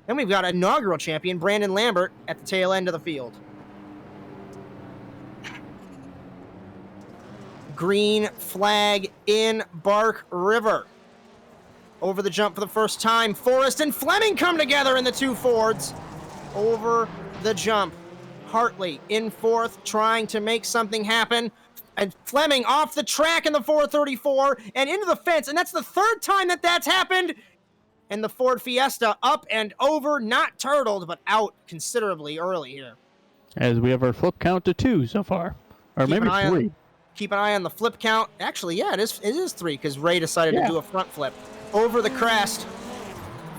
Then we've got inaugural champion Brandon Lambert at the tail end of the field. Green flag in Bark River. Over the jump for the first time, Forrest and Fleming come together in the 2 Fords. Over the jump, Hartley in fourth, trying to make something happen. And Fleming off the track in the 434 and into the fence. And that's the 3rd time that's happened. And the Ford Fiesta up and over, not turtled, but out considerably early here. As we have our flip count to 2 so far. Or maybe 3. Keep an eye on the flip count. Actually, yeah, it is 3 because Ray decided to do a front flip. Over the crest,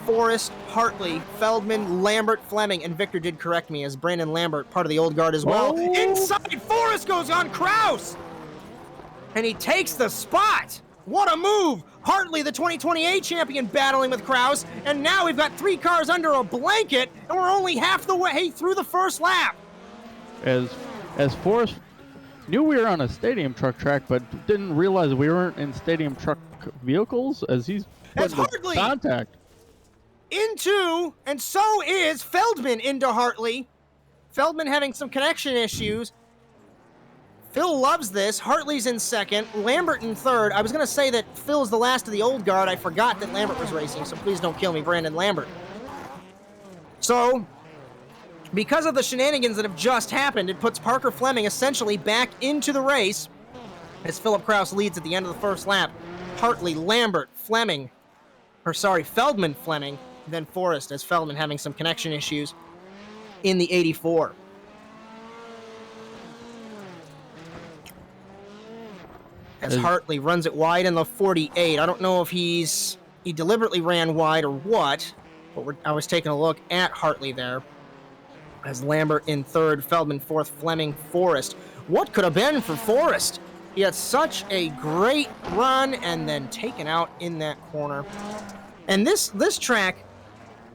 Forrest, Hartley, Feldman, Lambert, Fleming, and Victor did correct me as Brandon Lambert, part of the old guard as well. Oh. Inside, Forrest goes on Kraus, and he takes the spot. What a move! Hartley, the 2028 champion, battling with Kraus, and now we've got 3 cars under a blanket, and we're only half the way through the first lap. As Forrest knew we were on a stadium truck track, but didn't realize we weren't in stadium truck vehicles, as he's As put into Hartley contact. into, and so is Feldman into Hartley. Feldman having some connection issues. Phil loves this. Hartley's in second. Lambert in third. I was going to say that Phil's the last of the old guard. I forgot that Lambert was racing, so please don't kill me, Brandon Lambert. So, because of the shenanigans that have just happened, it puts Parker Fleming essentially back into the race as Philip Kraus leads at the end of the first lap. Hartley, Lambert, Feldman, Fleming, then Forrest, as Feldman having some connection issues in the 84. As Hartley runs it wide in the 48. I don't know if he deliberately ran wide or what, but I was taking a look at Hartley there. As Lambert in third, Feldman fourth, Fleming, Forrest. What could have been for Forrest? He had such a great run and then taken out in that corner. And this track,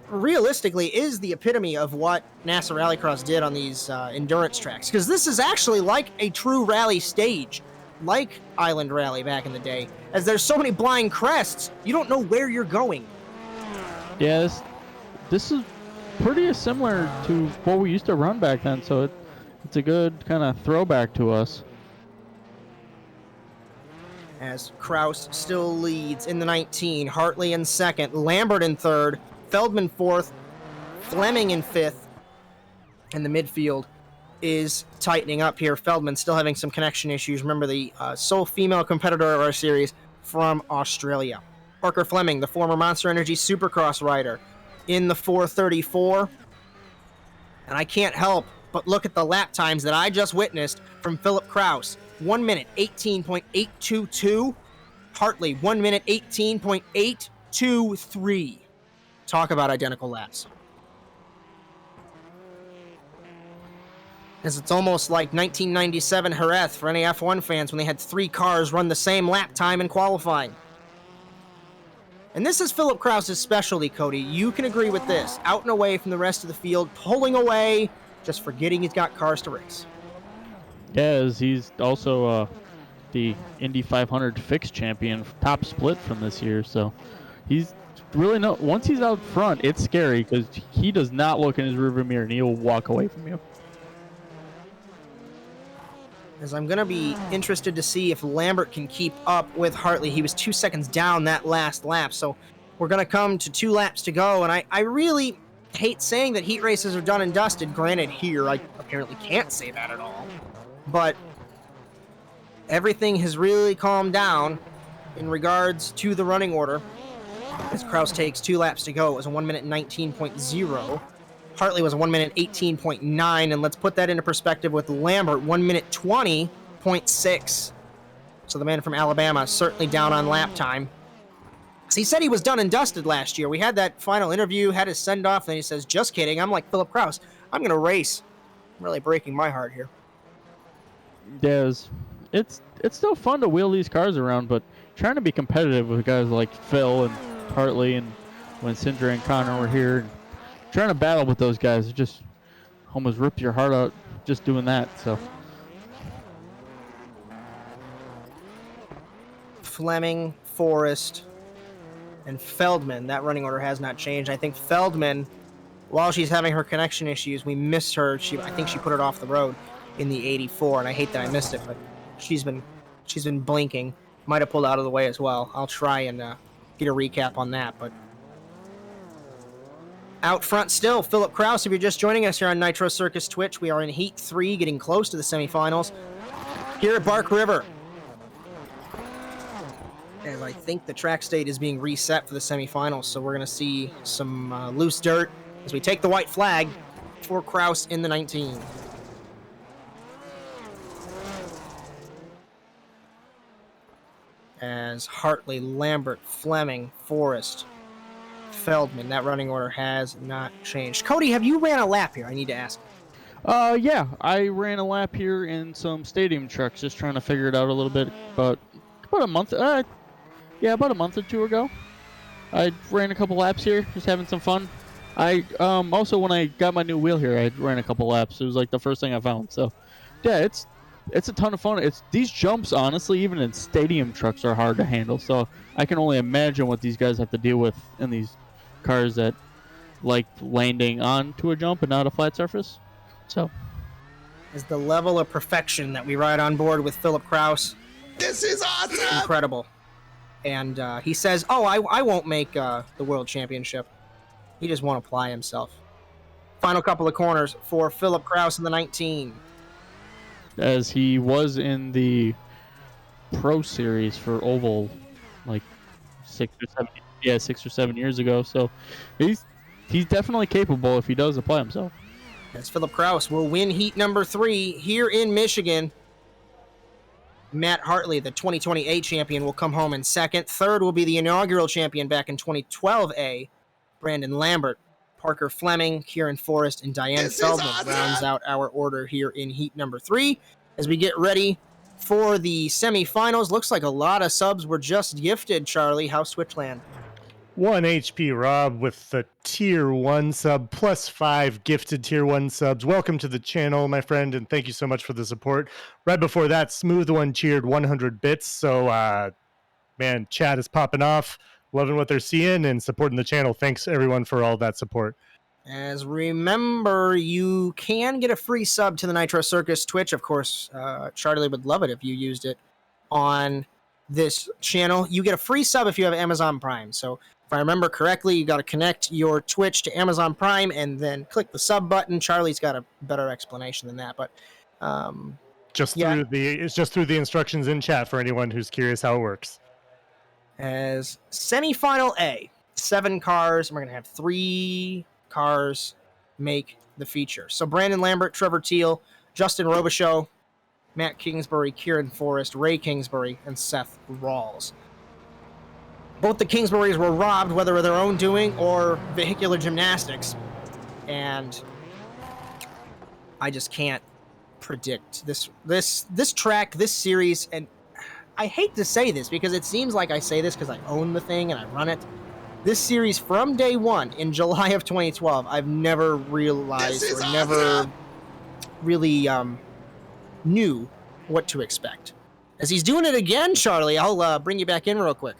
realistically, is the epitome of what NASA Rallycross did on these endurance tracks. Because this is actually like a true rally stage, like Island Rally back in the day. As there's so many blind crests, you don't know where you're going. Yeah, this is pretty similar to what we used to run back then, so it's a good kind of throwback to us. As Kraus still leads in the 19, Hartley in second, Lambert in third, Feldman fourth, Fleming in fifth, and the midfield is tightening up here. Feldman still having some connection issues. Remember, the sole female competitor of our series from Australia. Parker Fleming, the former Monster Energy Supercross rider, in the 434. And I can't help but look at the lap times that I just witnessed from Philip Kraus. 1 minute 18.822. Hartley 1 minute 18.823. Talk about identical laps. As it's almost like 1997 Jerez for any F1 fans when they had 3 cars run the same lap time in qualifying. And this is Philip Kraus's specialty, Cody. You can agree with this. Out and away from the rest of the field, pulling away, just forgetting he's got cars to race. Yeah, as he's also the Indy 500 fixed champion, top split from this year. So he's really once he's out front, it's scary because he does not look in his rearview mirror and he'll walk away from you. As I'm going to be interested to see if Lambert can keep up with Hartley. He was 2 seconds down that last lap, so we're going to come to 2 laps to go, and I really hate saying that heat races are done and dusted. Granted, here I apparently can't say that at all, but everything has really calmed down in regards to the running order. As Kraus takes 2 laps to go, it was a 1 minute 19.0. Hartley was a 1 minute 18.9, and let's put that into perspective with Lambert, 1 minute 20.6. So the man from Alabama is certainly down on lap time. He said he was done and dusted last year. We had that final interview, had his send-off, and then he says, just kidding. I'm like Philip Kraus. I'm going to race. I'm really breaking my heart here. It's still fun to wheel these cars around, but trying to be competitive with guys like Phil and Hartley, and when Sindra and Connor were here, and trying to battle with those guys, it just almost rips your heart out just doing that. So Fleming, Forrest, and Feldman. That running order has not changed. I think Feldman, while she's having her connection issues, we missed her. I think she put it off the road in the 84, and I hate that I missed it, but she's been blinking. Might have pulled out of the way as well. I'll try and get a recap on that. But out front still, Philip Kraus. If you're just joining us here on Nitro Circus Twitch, we are in Heat 3, getting close to the semifinals here at Bark River. And I think the track state is being reset for the semifinals, so we're going to see some loose dirt as we take the white flag for Kraus in the 19. As Hartley, Lambert, Fleming, Forrest, Feldman. That running order has not changed. Cody, have you ran a lap here? I need to ask. Yeah, I ran a lap here in some stadium trucks, just trying to figure it out a little bit. But about a month, about a month or two ago, I ran a couple laps here, just having some fun. I also, when I got my new wheel here, I ran a couple laps. It was like the first thing I found. So, yeah, it's a ton of fun. These jumps, honestly, even in stadium trucks, are hard to handle. So I can only imagine what these guys have to deal with in these cars that like landing onto a jump and not a flat surface. So is the level of perfection that we ride on board with Philip Kraus. This is awesome! Incredible. And he says, I won't make the World Championship. He just won't apply himself. Final couple of corners for Philip Kraus in the 19. As he was in the Pro Series for Oval like 6 or 7 years ago. So he's definitely capable if he does apply himself. As Philip Kraus will win heat number 3 here in Michigan. Matt Hartley, the 2020 A champion, will come home in second. Third will be the inaugural champion back in 2012 A, Brandon Lambert. Parker Fleming, Kieran Forrest, and Diane Feldman rounds out our order here in heat number 3 as we get ready for the semifinals. Looks like a lot of subs were just gifted, Charlie. How's Switchland? 1 HP Rob with the tier 1 sub plus 5 gifted tier 1 subs. Welcome to the channel, my friend, and thank you so much for the support. Right before that, Smooth One cheered 100 bits. So, man, chat is popping off. Loving what they're seeing and supporting the channel. Thanks, everyone, for all that support. As remember, you can get a free sub to the Nitro Circus Twitch. Of course, Charley would love it if you used it on this channel. You get a free sub if you have Amazon Prime. So if I remember correctly, you got to connect your Twitch to Amazon Prime and then click the sub button. Charlie's got a better explanation than that, but it's just through the instructions in chat for anyone who's curious how it works. As semifinal A, 7 cars, and we're going to have 3 cars make the feature. So Brandon Lambert, Trevor Teal, Justin Robichaux, Matt Kingsbury, Kieran Forrest, Ray Kingsbury, and Seth Rawls. Both the Kingsburys were robbed, whether of their own doing or vehicular gymnastics. And I just can't predict this track, this series, and I hate to say this because it seems like I say this because I own the thing and I run it. This series from day one in July of 2012, I've never realized or never really knew what to expect. As he's doing it again, Charlie, I'll bring you back in real quick.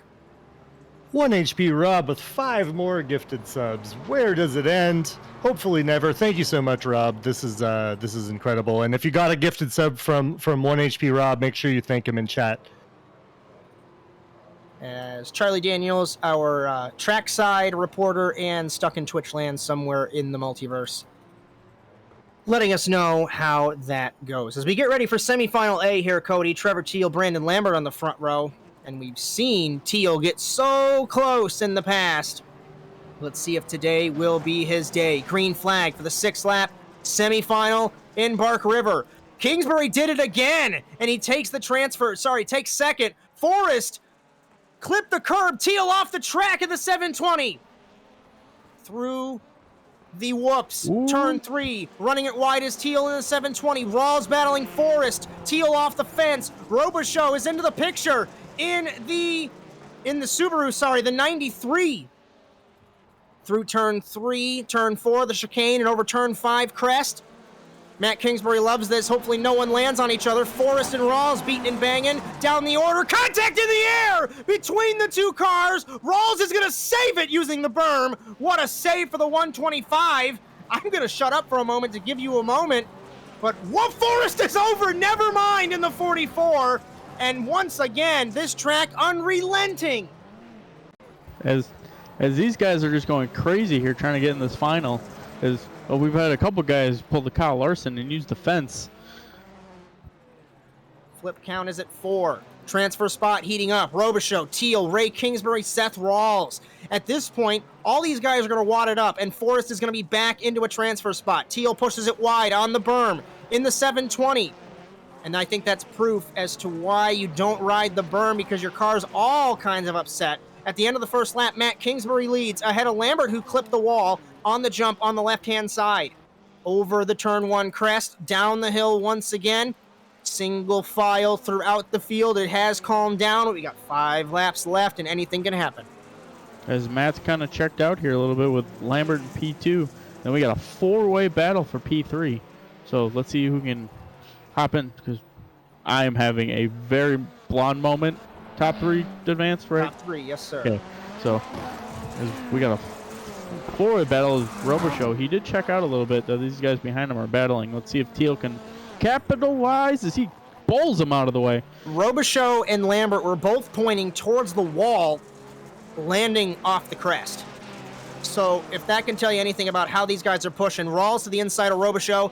1 HP Rob with 5 more gifted subs. Where does it end? Hopefully never. Thank you so much, Rob. This is incredible. And if you got a gifted sub from 1 HP Rob, make sure you thank him in chat. As Charlie Daniels, our trackside reporter and stuck in Twitch land somewhere in the multiverse, letting us know how that goes. As we get ready for semifinal A here, Cody, Trevor Teal, Brandon Lambert on the front row, And we've seen Teal get so close in the past. Let's see if today will be his day. Green flag for the 6th lap semifinal in Bark River. Kingsbury did it again, and he takes the transfer. Sorry, takes second. Forrest clipped the curb. Teal off the track at the 720. Through the whoops. Ooh. Turn 3. Running it wide is Teal in the 720. Rawls battling Forrest. Teal off the fence. Robichaux is into the picture in the Subaru, sorry, the 93. Through turn 3, turn 4, the chicane, and over turn 5 crest. Matt Kingsbury loves this. Hopefully no one lands on each other. Forrest and Rawls beating and banging down the order. Contact in the air between the two cars. Rawls is going to save it using the berm. What a save for the 125. I'm going to shut up for a moment to give you a moment. But whoa, Forrest is over. Never mind in the 44. And once again, this track unrelenting. As these guys are just going crazy here trying to get in this final. We've had a couple guys pull the Kyle Larson and use the fence. Flip count is at 4. Transfer spot heating up. Robichaux, Teal, Ray Kingsbury, Seth Rawls. At this point, all these guys are going to wad it up, and Forrest is going to be back into a transfer spot. Teal pushes it wide on the berm in the 720. And I think that's proof as to why you don't ride the berm, because your car's all kinds of upset. At the end of the first lap, Matt Kingsbury leads ahead of Lambert, who clipped the wall on the jump on the left-hand side. Over the turn 1 crest, down the hill once again. Single file throughout the field. It has calmed down. We got 5 laps left, and anything can happen. As Matt's kind of checked out here a little bit with Lambert and P2. Then we got a 4-way battle for P3. So let's see who can hop in, because I am having a very blonde moment. Top 3 advance, right? Top 3, yes, sir. Okay, so we got a 4-way battle with Robichaux. He did check out a little bit, though. These guys behind him are battling. Let's see if Teal can capitalize as he bowls him out of the way. Robichaux and Lambert were both pointing towards the wall, landing off the crest. So if that can tell you anything about how these guys are pushing, Rawls to the inside of Robichaux.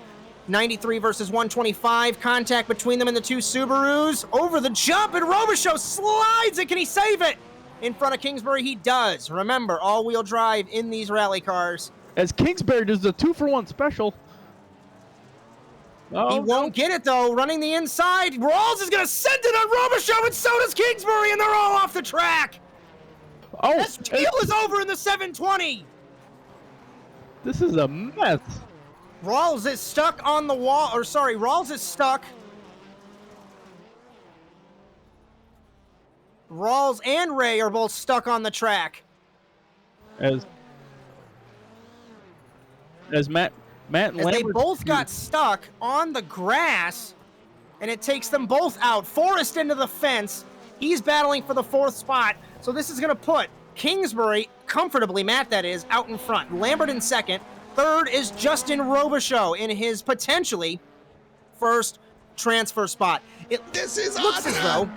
93 versus 125. Contact between them and the two Subarus. Over the jump, and Robichaux slides it. Can he save it? In front of Kingsbury, he does. Remember, all-wheel drive in these rally cars. As Kingsbury does the 2-for-1 special. Oh, he won't get it, though. Running the inside. Rawls is going to send it on Robichaux, and so does Kingsbury, and they're all off the track. Oh, this Teal is over in the 720. This is a mess. Rawls is stuck on the wall, or sorry, Rawls is stuck. Rawls and Ray are both stuck on the track. As Matt and Lambert, they both got stuck on the grass, and it takes them both out. Forrest into the fence. He's battling for the 4th spot, so this is going to put Kingsbury comfortably, Matt that is, out in front. Lambert in 2nd. 3rd is Justin Robichaux in his potentially 1st transfer spot. This looks as though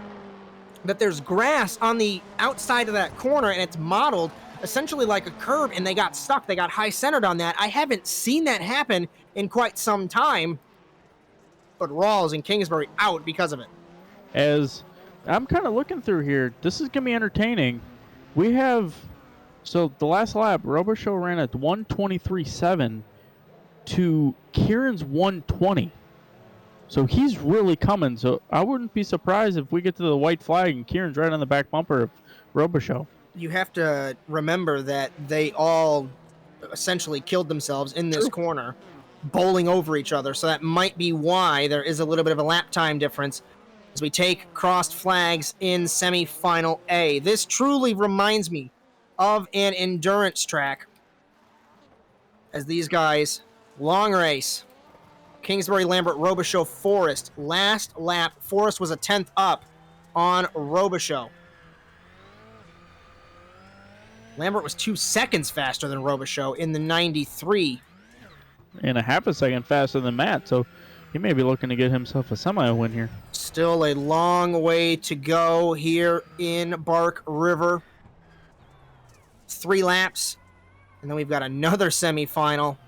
that there's grass on the outside of that corner, and it's modeled essentially like a curb, and they got stuck. They got high-centered on that. I haven't seen that happen in quite some time, but Rawls and Kingsbury out because of it. As I'm kind of looking through here, this is going to be entertaining. We have... So the last lap, Robichaux ran at 123.7 to Kieran's 120. So he's really coming. So I wouldn't be surprised if we get to the white flag and Kieran's right on the back bumper of Robichaux. You have to remember that they all essentially killed themselves in this corner, bowling over each other. So that might be why there is a little bit of a lap time difference as we take crossed flags in semifinal A. This truly reminds me of an endurance track, as these guys, long race, Kingsbury, Lambert, Robichaux, Forrest. Last lap, Forrest was a 10th up on Robichaux. Lambert was 2 seconds faster than Robichaux in the 93. And a half a second faster than Matt, so he may be looking to get himself a semi-win here. Still a long way to go here in Bark River. 3 laps, and then we've got another semifinal.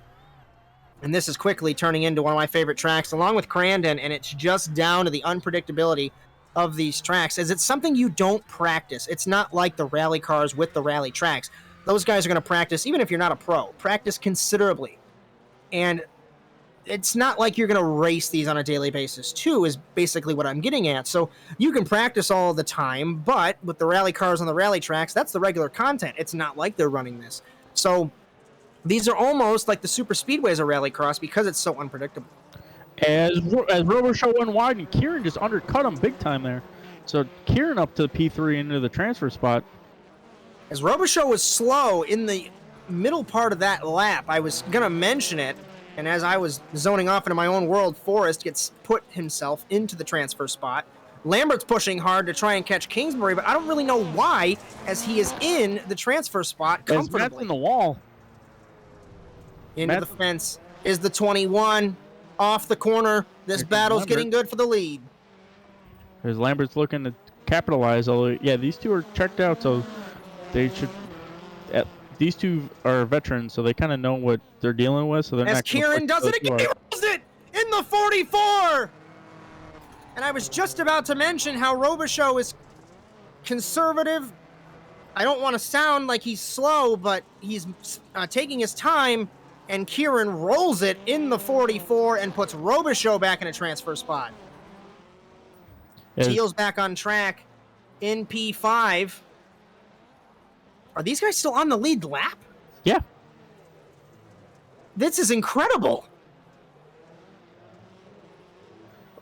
And this is quickly turning into one of my favorite tracks, along with Crandon, and it's just down to the unpredictability of these tracks is it's something you don't practice. It's not like the rally cars with the rally tracks. Those guys are going to practice, even if you're not a pro, practice considerably. And it's not like you're going to race these on a daily basis, too, is basically what I'm getting at. So you can practice all the time, but with the rally cars on the rally tracks, that's the regular content. It's not like they're running this. So these are almost like the super speedways of Rallycross because it's so unpredictable. As Robershow went wide, and Kieran just undercut him big time there. So Kieran up to P3 into the transfer spot. As Robershow was slow in the middle part of that lap, I was going to mention it, and as I was zoning off into my own world, Forrest gets put himself into the transfer spot. Lambert's pushing hard to try and catch Kingsbury, but I don't really know why, as he is in the transfer spot comfortably. Matt's in the wall. Into the fence is the 21. Off the corner. This battle's getting good for the lead. As Lambert's looking to capitalize. Although, yeah, these two are checked out, so they should. These two are veterans, so they kind of know what they're dealing with. So they're as not. Kieran does it again, he rolls it in the 44. And I was just about to mention how Robershow is conservative. I don't want to sound like he's slow, but he's taking his time. And Kieran rolls it in the 44 and puts Robershow back in a transfer spot. Teal's back on track in P5. Are these guys still on the lead lap? Yeah. This is incredible.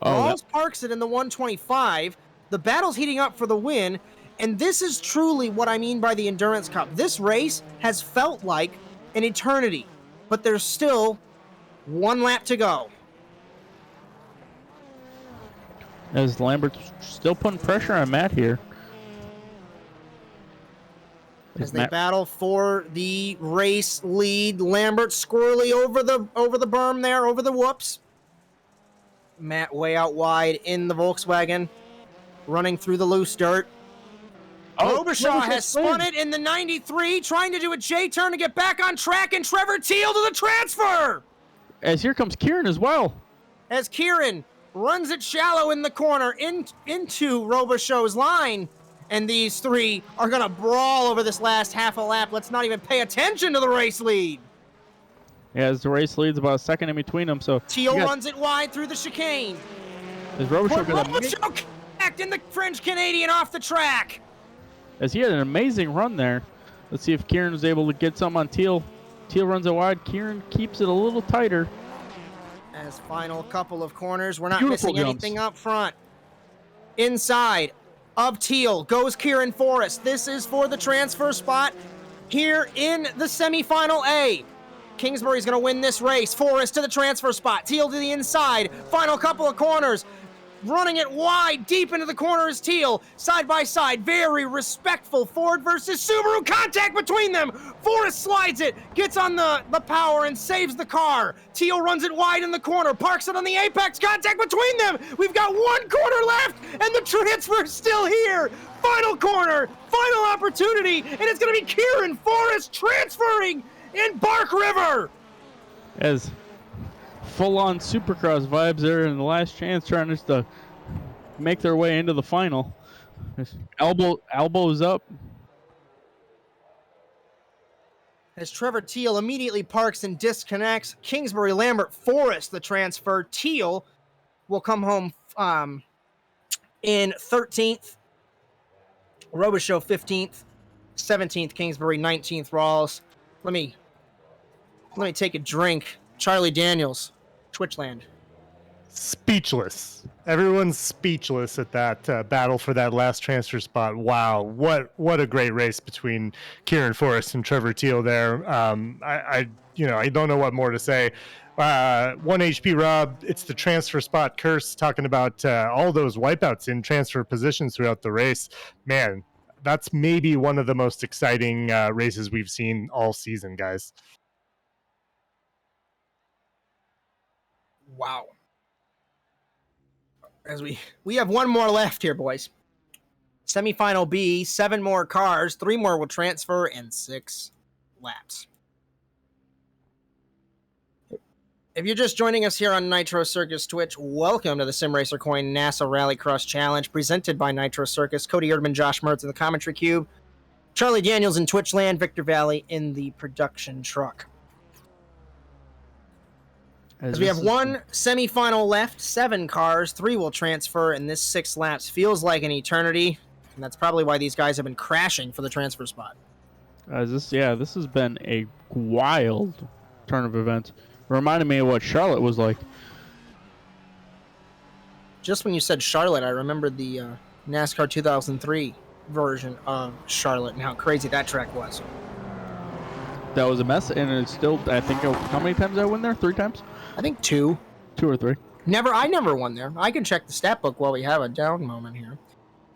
Rawls parks it in the 125. The battle's heating up for the win. And this is truly what I mean by the Endurance Cup. This race has felt like an eternity. But there's still one lap to go. As Lambert's still putting pressure on Matt here. As they battle for the race lead, Lambert squirrely over the berm there, over the whoops. Matt way out wide in the Volkswagen, running through the loose dirt. Robershow has spun it in the 93, trying to do a J-turn to get back on track, and Trevor Teal to the transfer! As here comes Kieran as well. As Kieran runs it shallow in the corner into Robershow's line, and these three are going to brawl over this last half a lap. Let's not even pay attention to the race lead. Yeah, as the race lead's about a second in between them, so... Teal runs it wide through the chicane. Is Robershow in the French Canadian off the track. As he had an amazing run there. Let's see if Kieran was able to get some on Teal. Teal runs it wide. Kieran keeps it a little tighter. As final couple of corners, we're not missing anything up front. Inside of Teal goes Kieran Forrest. This is for the transfer spot here in the semifinal A. Kingsbury's going to win this race. Forrest to the transfer spot. Teal to the inside. Final couple of corners. Running it wide, deep into the corner is Teal. Side by side, very respectful Ford versus Subaru contact between them. Forrest slides it, gets on the power and saves the car. Teal runs it wide in the corner, parks it on the apex, contact between them. We've got one corner left, and the transfer's still here. Final corner, final opportunity, and it's going to be Kieran Forrest transferring in Bark River. As full-on Supercross vibes there in the last chance, trying just to make their way into the final. Elbows up. As Trevor Teal immediately parks and disconnects, Kingsbury, Lambert, Forrest, the transfer. Teal will come home in 13th. Robershow 15th. 17th, Kingsbury, 19th, Rawls. Let me take a drink. Charlie Daniels, Twitchland. Speechless. Everyone's speechless at that battle for that last transfer spot. Wow, what a great race between Kieran Forrest and Trevor Teal there. I don't know what more to say. 1 HP Rob, it's the transfer spot curse, talking about all those wipeouts in transfer positions throughout the race. Man, that's maybe one of the most exciting races we've seen all season, guys. Wow. As we have one more left here, boys. Semifinal B, 7 more cars, 3 more will transfer, and 6 laps. If you're just joining us here on Nitro Circus Twitch, welcome to the Simracer Coin NASA Rallycross Challenge presented by Nitro Circus. Cody Erdmann, Josh Mertz in the commentary cube. Charlie Daniels in Twitchland, Victor Vallee in the production truck. As we have one semifinal left, 7 cars, 3 will transfer, and this 6 laps feels like an eternity, and that's probably why these guys have been crashing for the transfer spot. This has been a wild turn of events. Reminded me of what Charlotte was like. Just when you said Charlotte, I remembered the NASCAR 2003 version of Charlotte and how crazy that track was. That was a mess, and it's still, I think, how many times did I win there? 3 times? I think 2. 2 or 3. I never won there. I can check the stat book while we have a down moment here.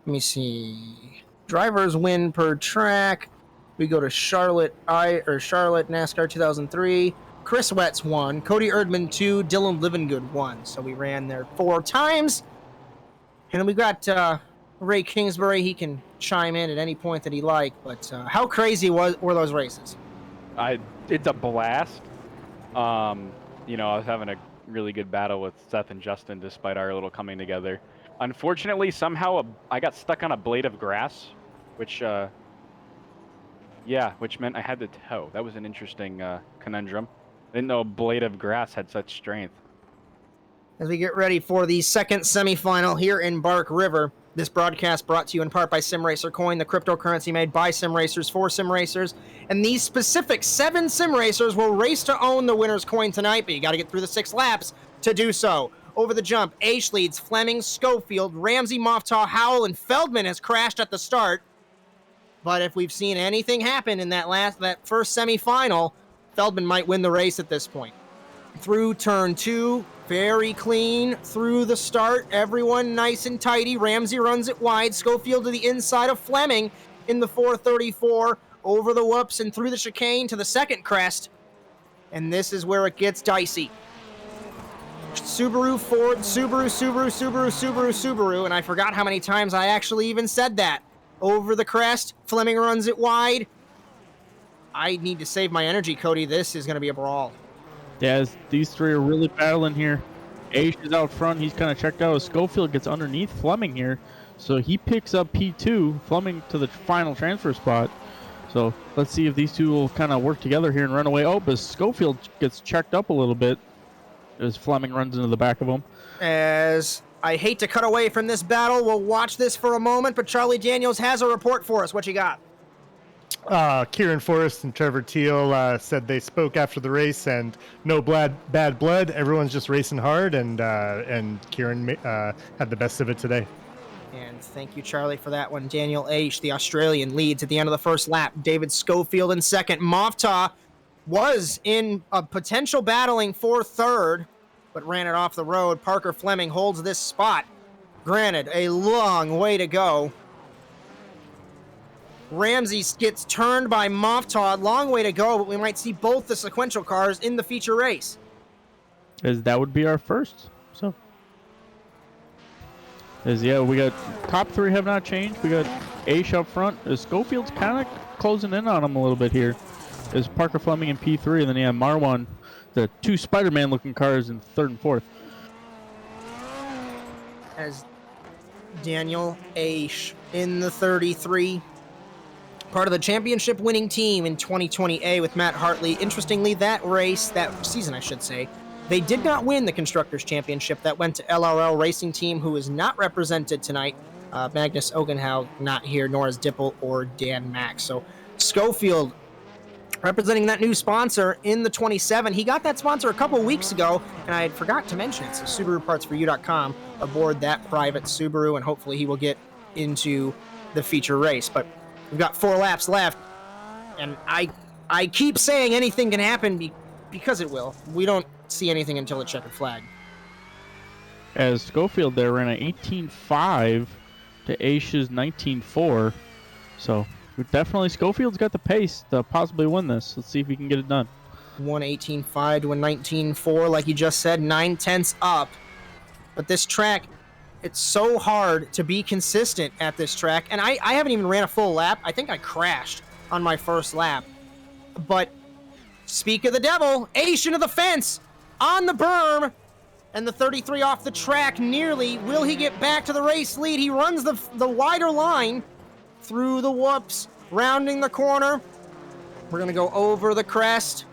Let me see. Drivers win per track. We go to Charlotte NASCAR 2003. Chris Wetz won. Cody Erdmann 2. Dylan Livengood 1. So we ran there 4 times. And then we got Ray Kingsbury. He can chime in at any point that he likes. But how crazy were those races? It's a blast. I was having a really good battle with Seth and Justin despite our little coming together. Unfortunately, somehow I got stuck on a blade of grass, which meant I had to tow. That was an interesting conundrum. I didn't know a blade of grass had such strength. As we get ready for the second semifinal here in Bark River, this broadcast brought to you in part by Simracer Coin, the cryptocurrency made by Simracers for Simracers. And these specific 7 Simracers will race to own the winner's coin tonight, but you got to get through the 6 laps to do so. Over the jump, Aish leads Fleming, Schofield, Ramsey, Moftaw, Howell, and Feldman has crashed at the start. But if we've seen anything happen in that first semifinal, Feldman might win the race at this point. Through turn 2, very clean through the start. Everyone nice and tidy. Ramsey runs it wide. Schofield to the inside of Fleming in the 434. Over the whoops and through the chicane to the second crest. And this is where it gets dicey. Subaru, Ford, Subaru. And I forgot how many times I actually even said that. Over the crest. Fleming runs it wide. I need to save my energy, Cody. This is going to be a brawl. Yeah, these 3 are really battling here. Aish is out front. He's kind of checked out. Schofield gets underneath Fleming here. So he picks up P2, Fleming to the final transfer spot. So let's see if these 2 will kind of work together here and run away. Oh, but Schofield gets checked up a little bit as Fleming runs into the back of him. As I hate to cut away from this battle, we'll watch this for a moment, but Charlie Daniels has a report for us. What you got? Kieran Forrest and Trevor Teal said they spoke after the race and no bad blood. Everyone's just racing hard, and Kieran had the best of it today. And thank you, Charlie, for that one. Daniel Aish, the Australian, leads at the end of the first lap. David Schofield in second. Moftaw was in a potential battling for third, but ran it off the road. Parker Fleming holds this spot. Granted, a long way to go. Ramsey gets turned by Moftaw. Long way to go, but we might see both the sequential cars in the feature race. As that would be our first. So, we got top 3 have not changed. We got Aish up front. Schofield's kind of closing in on him a little bit here. Is Parker Fleming in P3, and then Marwan, the 2 Spider-Man looking cars in 3rd and 4th. As Daniel Aish in the 33. Part of the championship winning team in 2020A with Matt Hartley. Interestingly, that season, I should say, they did not win the Constructors' Championship. That went to LRL Racing Team, who is not represented tonight. Magnus Ogenhow not here, nor is Dipple or Dan Mack. So Schofield representing that new sponsor in the 27. He got that sponsor a couple weeks ago, and I forgot to mention it. So SubaruPartsForYou.com aboard that private Subaru, and hopefully he will get into the feature race. But we've got 4 laps left, and I keep saying anything can happen because it will. We don't see anything until the checkered flag. As Schofield there ran an 18.5 to Aish's 19.4. So definitely Schofield's got the pace to possibly win this. Let's see if he can get it done. 1:18.5 to a 19.4, like you just said, 9/10 up. But this track, it's so hard to be consistent at this track. And I haven't even ran a full lap. I think I crashed on my first lap. But speak of the devil, Aish into the fence. on the berm, and the 33 off the track nearly. Will he get back to the race lead? He runs the wider line through the whoops, rounding the corner. We're going to go over the crest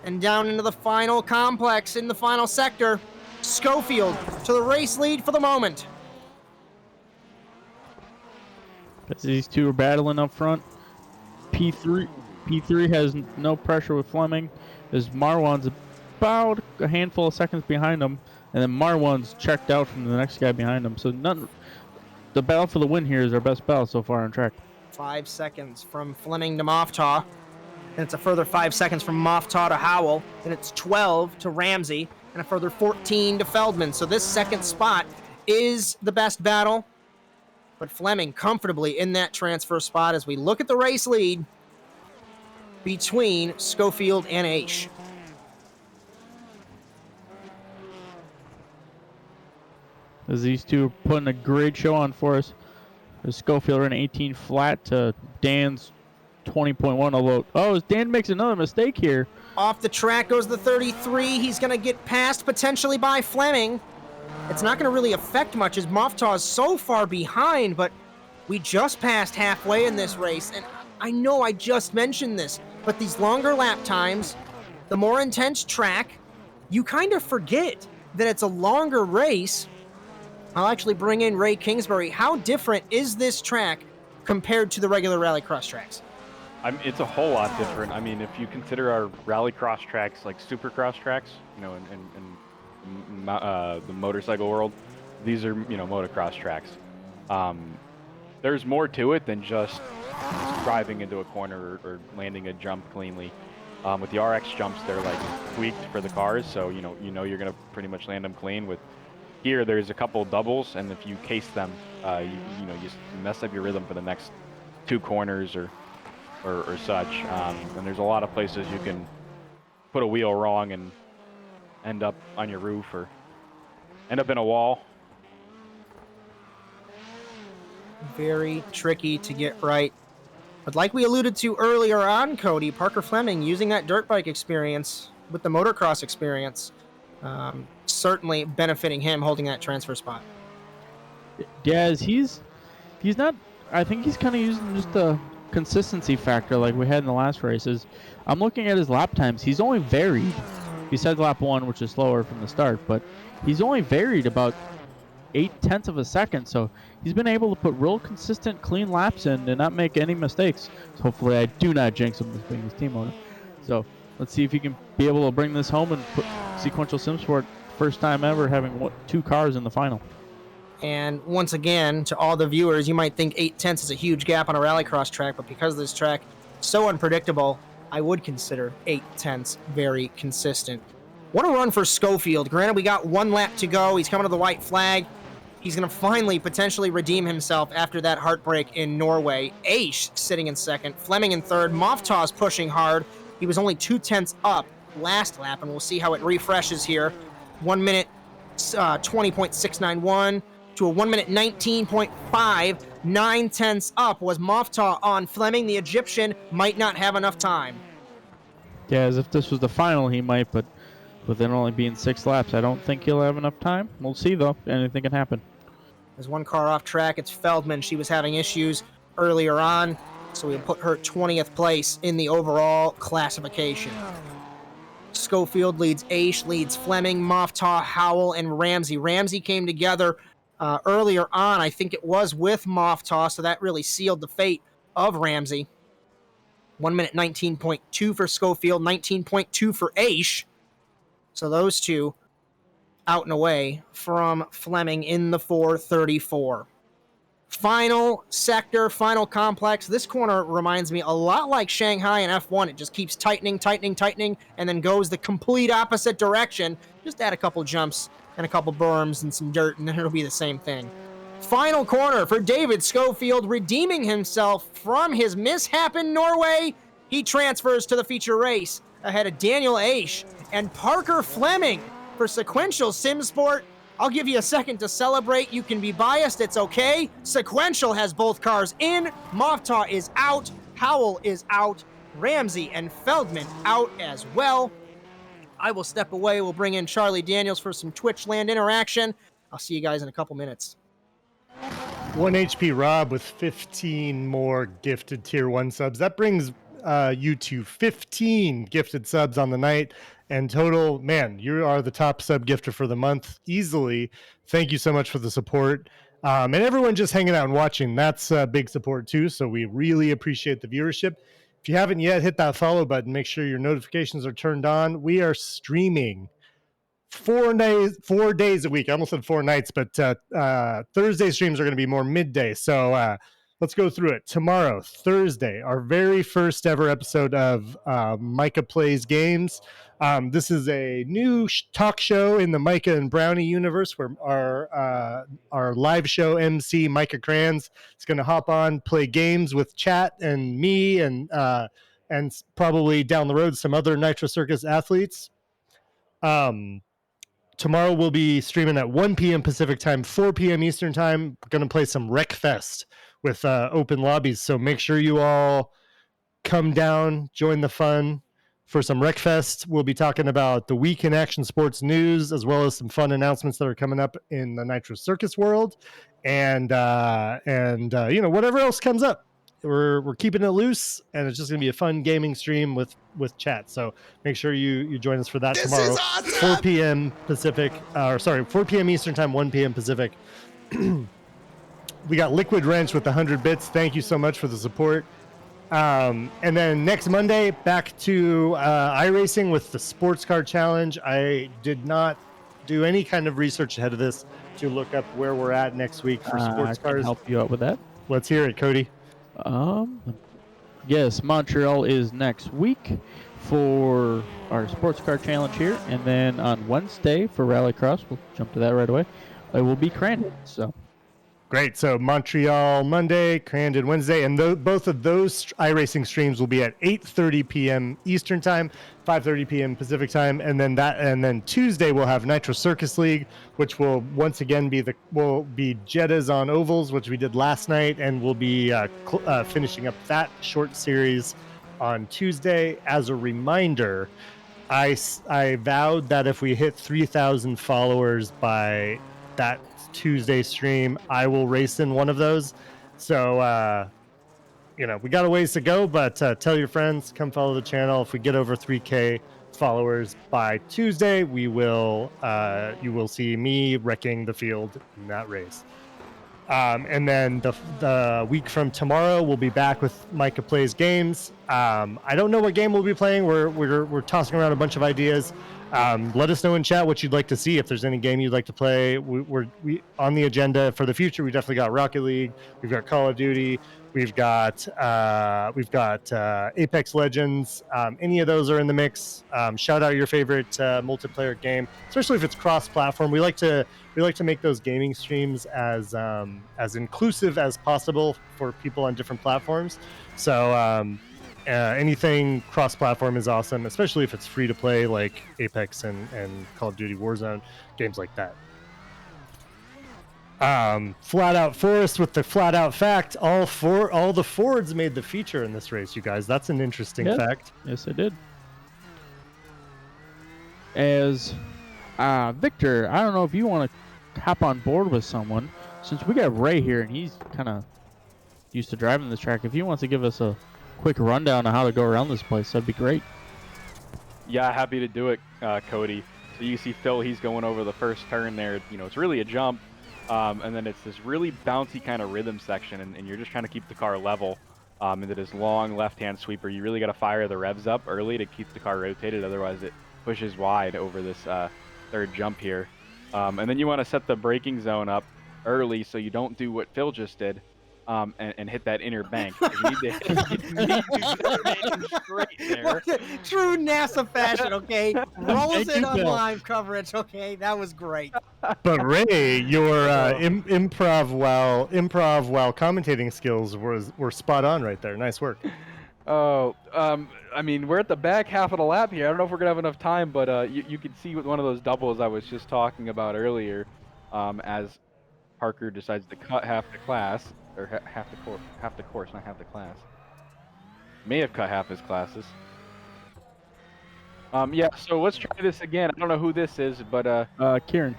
and down into the final complex in the final sector. Schofield to the race lead for the moment. These two are battling up front. P3 has no pressure with Fleming, as Marwan's about a handful of seconds behind him, and then Marwan's checked out from the next guy behind him. So the battle for the win here is our best battle so far on track. 5 seconds from Fleming to Moftaw, and it's a further 5 seconds from Moftaw to Howell, and it's 12 to Ramsey, and a further 14 to Feldman. So this second spot is the best battle, but Fleming comfortably in that transfer spot as we look at the race lead between Schofield and Aish. As these two are putting a great show on for us. As Schofield ran 18 flat to Dan's 20.1, although, as Dan makes another mistake here. Off the track goes the 33. He's going to get passed potentially by Fleming. It's not going to really affect much as Moftaw is so far behind, but we just passed halfway in this race, and I know I just mentioned this, but these longer lap times, the more intense track, you kind of forget that it's a longer race. I'll actually bring in Ray Kingsbury. How different is this track compared to the regular Rallycross tracks? It's a whole lot different. I mean, if you consider our Rallycross tracks like Supercross tracks, in the motorcycle world, these are, motocross tracks. There's more to it than just driving into a corner or landing a jump cleanly. With the RX jumps, they're like tweaked for the cars, so you're gonna pretty much land them clean. With here, there's a couple doubles, and if you case them, you mess up your rhythm for the next 2 corners or such. And there's a lot of places you can put a wheel wrong and end up on your roof or end up in a wall. Very tricky to get right. But like we alluded to earlier on, Cody, Parker Fleming using that dirt bike experience with the motocross experience, certainly benefiting him holding that transfer spot. Yeah, he's not. I think he's kind of using just a consistency factor like we had in the last races. I'm looking at his lap times. He's only varied, besides lap 1, which is slower from the start, but he's only varied about 0.8 of a second. So he's been able to put real consistent, clean laps in and not make any mistakes. So hopefully I do not jinx him with being his team owner. So let's see if he can be able to bring this home and put sequential sim sport first time ever having 2 cars in the final. And once again, to all the viewers, you might think 0.8 is a huge gap on a Rallycross track, but because this track is so unpredictable, I would consider 0.8 very consistent. What a run for Schofield. Granted, we got 1 lap to go. He's coming to the white flag. He's going to finally potentially redeem himself after that heartbreak in Norway. Aish sitting in second, Fleming in third. Moftaw's pushing hard. He was only 0.2 up last lap, and we'll see how it refreshes here. 1 minute 20.691 to a 1 minute 19.5. 0.9 up was Moftaw on Fleming. The Egyptian might not have enough time. Yeah, as if this was the final, he might, but with it only being 6 laps, I don't think he'll have enough time. We'll see, though. Anything can happen. There's 1 car off track. It's Feldman. She was having issues earlier on, so we'll put her 20th place in the overall classification. Schofield leads Aish, leads Fleming, Moftaw, Howell, and Ramsey. Ramsey came together earlier on. I think it was with Moftaw, so that really sealed the fate of Ramsey. 1 minute 19.2 for Schofield, 19.2 for Aish. So those two out and away from Fleming in the 434. Final sector, final complex. This corner reminds me a lot like Shanghai and F1. It just keeps tightening, and then goes the complete opposite direction. Just add a couple jumps and a couple berms and some dirt, and then it'll be the same thing. Final corner for David Schofield, redeeming himself from his mishap in Norway. He transfers to the feature race ahead of Daniel Aish and Parker Fleming for sequential sim sport. I'll give you a second to celebrate. You can be biased, it's okay. Sequential has both cars in. Moftaw is out. Howell is out. Ramsey and Feldman out as well. I will step away. We'll bring in Charlie Daniels for some Twitch land interaction. I'll see you guys in a couple minutes. 1 HP Rob with 15 more gifted tier 1 subs. That brings you to 15 gifted subs on the night. And total, man, you are the top sub gifter for the month easily. Thank you so much for the support. And everyone just hanging out and watching, that's big support too. So we really appreciate the viewership. If you haven't yet, hit that follow button. Make sure your notifications are turned on. We are streaming 4 days a week. I almost said 4 nights, but Thursday streams are going to be more midday. So let's go through it. Tomorrow, Thursday, our very first ever episode of Micah Plays Games. This is a new talk show in the Micah and Brownie universe where our live show MC, Micah Kranz, is going to hop on, play games with chat and me and probably down the road some other Nitro Circus athletes. Tomorrow we'll be streaming at 1 p.m. Pacific time, 4 p.m. Eastern time. We're going to play some Wreck Fest with open lobbies. So make sure you all come down, join the fun for some Wreck Fest. We'll be talking about the week in action sports news, as well as some fun announcements that are coming up in the Nitro Circus world, and whatever else comes up. We're keeping it loose, and it's just gonna be a fun gaming stream with chat. So make sure you join us for that tomorrow, Awesome! 4 p.m. Pacific, 4 p.m. Eastern time, 1 p.m. Pacific. We got Liquid Wrench with 100 bits. Thank you so much for the support. And then next Monday, back to iRacing with the Sports Car Challenge. I did not do any kind of research ahead of this to look up where we're at next week for sports I cars. can help you out with that. Let's hear it, Cody. Yes, Montreal is next week for our sports car challenge here, and then on Wednesday for Rallycross, we'll jump to that right away. It will be Crandon. So Great. So Montreal Monday, Crandon Wednesday, and both of those iRacing streams will be at 8:30 p.m. Eastern time, 5:30 p.m. Pacific time, and then Tuesday we'll have Nitro Circus League, which will once again be Jettas on ovals, which we did last night, and we'll be finishing up that short series on Tuesday. As a reminder, I vowed that if we hit 3,000 followers by that Tuesday stream, I will race in one of those. So we got a ways to go, but tell your friends, come follow the channel. If we get over 3K followers by Tuesday, you will see me wrecking the field in that race. And then the week from tomorrow, we'll be back with Micah Plays Games. I don't know what game we'll be playing. We're tossing around a bunch of ideas. Let us know in chat what you'd like to see. If there's any game you'd like to play, we on the agenda for the future. We definitely got Rocket League. We've got Call of Duty. We've got Apex Legends. Any of those are in the mix. Shout out your favorite multiplayer game, especially if it's cross-platform. We like to make those gaming streams as inclusive as possible for people on different platforms. So anything cross-platform is awesome, especially if it's free to play, like Apex and Call of Duty Warzone, games like that. Flat Out Forest with the flat out fact: all the Fords made the feature in this race, you guys. That's an interesting fact. Yes, I did. As Victor, I don't know if you want to hop on board with someone, since we got Ray here and he's kind of used to driving this track. If he wants to give us a quick rundown on how to go around this place, that'd be great. Yeah, happy to do it, Cody. So you see Phil, he's going over the first turn there. It's really a jump, and then it's this really bouncy kind of rhythm section, and you're just trying to keep the car level into this long left-hand sweeper. You really got to fire the revs up early to keep the car rotated, otherwise it pushes wide over this third jump here. And then you want to set the braking zone up early so you don't do what Phil just did. And hit that inner bank. You need to remain straight there. True NASA fashion, okay? Rolls in on live coverage, okay? That was great. But Ray, your improv while commentating skills were spot on right there. Nice work. Oh, I mean, we're at the back half of the lap here. I don't know if we're gonna have enough time, but you can see with one of those doubles I was just talking about earlier, as Parker decides to cut half the class. Or half the course, not half the class. May have cut half his classes. Yeah, so let's try this again. I don't know who this is, but Kieran.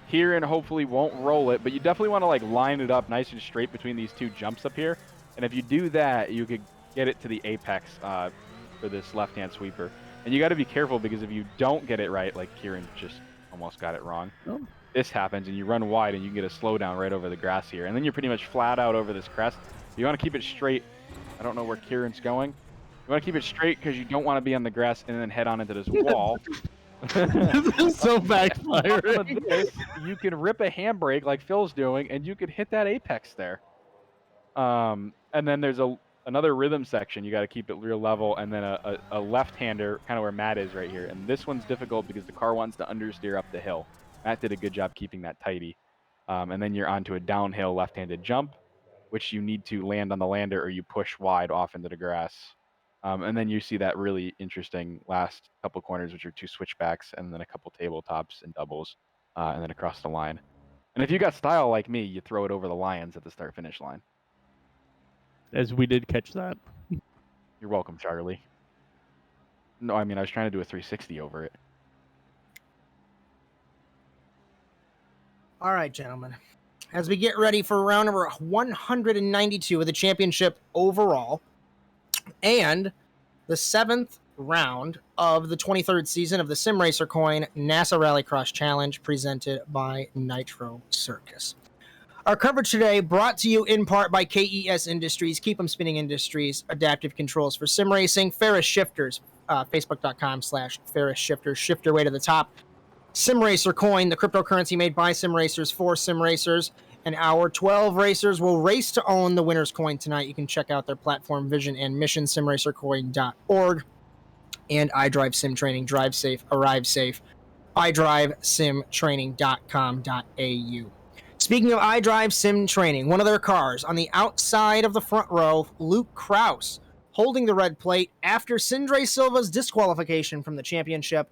Kieran hopefully won't roll it, but you definitely want to like line it up nice and straight between these two jumps up here. And if you do that, you could get it to the apex for this left-hand sweeper. And you got to be careful because if you don't get it right, like Kieran just almost got it wrong, this happens and you run wide and you can get a slowdown right over the grass here. And then you're pretty much flat out over this crest. You want to keep it straight. I don't know where Kieran's going. You want to keep it straight because you don't want to be on the grass and then head on into this wall. This is so backfiring. You can rip a handbrake like Phil's doing, and you could hit that apex there. And then there's another rhythm section. You got to keep it real level, and then a left-hander, kind of where Matt is right here. And this one's difficult because the car wants to understeer up the hill. Matt did a good job keeping that tidy. And then you're onto a downhill left-handed jump, which you need to land on the lander or you push wide off into the grass. And then you see that really interesting last couple corners, which are 2 switchbacks and then a couple tabletops and doubles, and then across the line. And if you got style like me, you throw it over the lions at the start-finish line. As we did catch that. You're welcome, Charley. No, I mean, I was trying to do a 360 over it. All right, gentlemen. As we get ready for round number 192 of the championship overall, and the 7th round of the 23rd season of the Simracer Coin NASA Rallycross Challenge presented by Nitro Circus. Our coverage today brought to you in part by KES Industries, Keep 'em Spinning Industries, Adaptive Controls for Sim Racing, Ferris Shifters, Facebook.com/Ferris Shifters, shift your way to the top. Simracer Coin, the cryptocurrency made by sim racers for sim racers, and our 12 racers will race to own the winner's coin tonight. You can check out their platform, vision, and mission, simracercoin.org, and iDrive Sim Training, drive safe, arrive safe, iDriveSimTraining.com.au. Speaking of iDrive Sim Training, one of their cars on the outside of the front row, Luke Krause, holding the red plate after Sindre Silva's disqualification from the championship.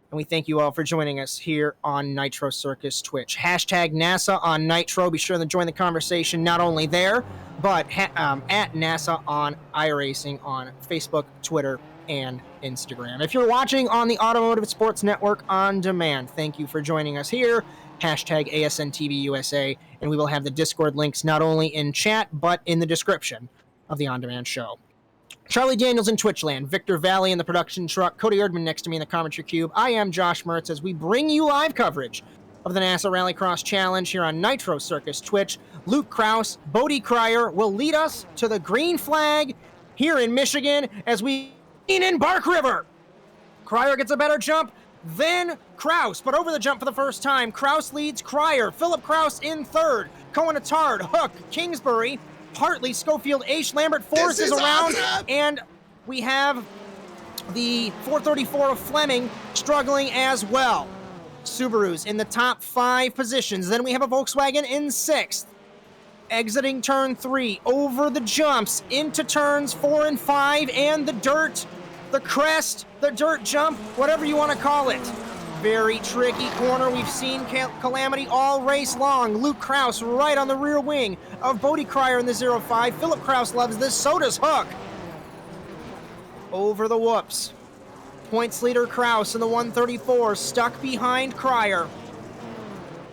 And we thank you all for joining us here on Nitro Circus Twitch. Hashtag NASA on Nitro. Be sure to join the conversation not only there, but at NASA on iRacing on Facebook, Twitter, and Instagram. If you're watching on the Automotive Sports Network on demand, thank you for joining us here. Hashtag ASNTV USA. And we will have the Discord links not only in chat, but in the description of the on-demand show. Charlie Daniels in Twitchland, Victor Vallee in the production truck, Cody Erdmann next to me in the commentary cube. I am Josh Mertz as we bring you live coverage of the NASA Rallycross Challenge here on Nitro Circus Twitch. Luke Krause, Bodie Cryer will lead us to the green flag here in Michigan as we in Bark River. Cryer gets a better jump than Krause, but over the jump for the first time. Krause leads Cryer, Philip Krause in third, Cohen Attard, Hook, Kingsbury, Hartley, Schofield, H. Lambert, Forrest is around, awesome. And we have the 434 of Fleming struggling as well. Subaru's in the top 5 positions. Then we have a Volkswagen in 6th. Exiting turn 3, over the jumps, into turns 4 and 5, and the dirt, the crest, the dirt jump, whatever you want to call it. Very tricky corner. We've seen Calamity all race long. Luke Krause right on the rear wing of Bodie Cryer in the 05. Philip Krause loves this. So does Hook. Over the whoops. Points leader Krause in the 134, stuck behind Cryer.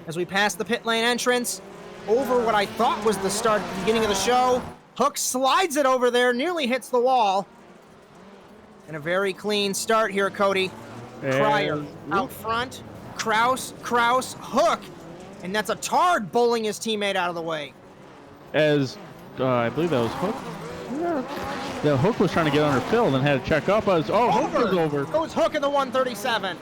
As we pass the pit lane entrance, over what I thought was the start at the beginning of the show, Hook slides it over there, nearly hits the wall. And a very clean start here, Cody. Cryer out front, Krause, Hook, and that's Attard bowling his teammate out of the way. As I believe that was Hook. Yeah. The Hook was trying to get under Phil and had to check up. Hook was over. Goes Hook in the 137.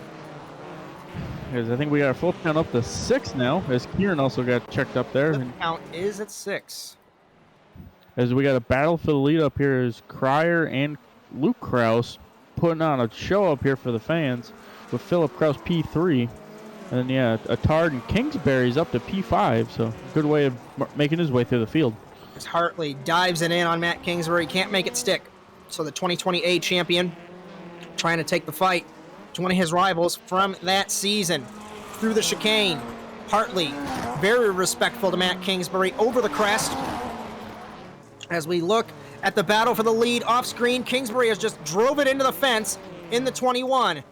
As I think we got a full count up to 6 now, as Kieran also got checked up there. The count is at 6. As we got a battle for the lead up here is Cryer and Luke Krause putting on a show up here for the fans with Philip Krause P3. And then, yeah, Attard and Kingsbury's up to P5, so good way of making his way through the field. As Hartley dives it in on Matt Kingsbury, can't make it stick. So the 2020A champion trying to take the fight to one of his rivals from that season. Through the chicane, Hartley very respectful to Matt Kingsbury over the crest. As we look at the battle for the lead off screen, Kingsbury has just drove it into the fence. in the 21.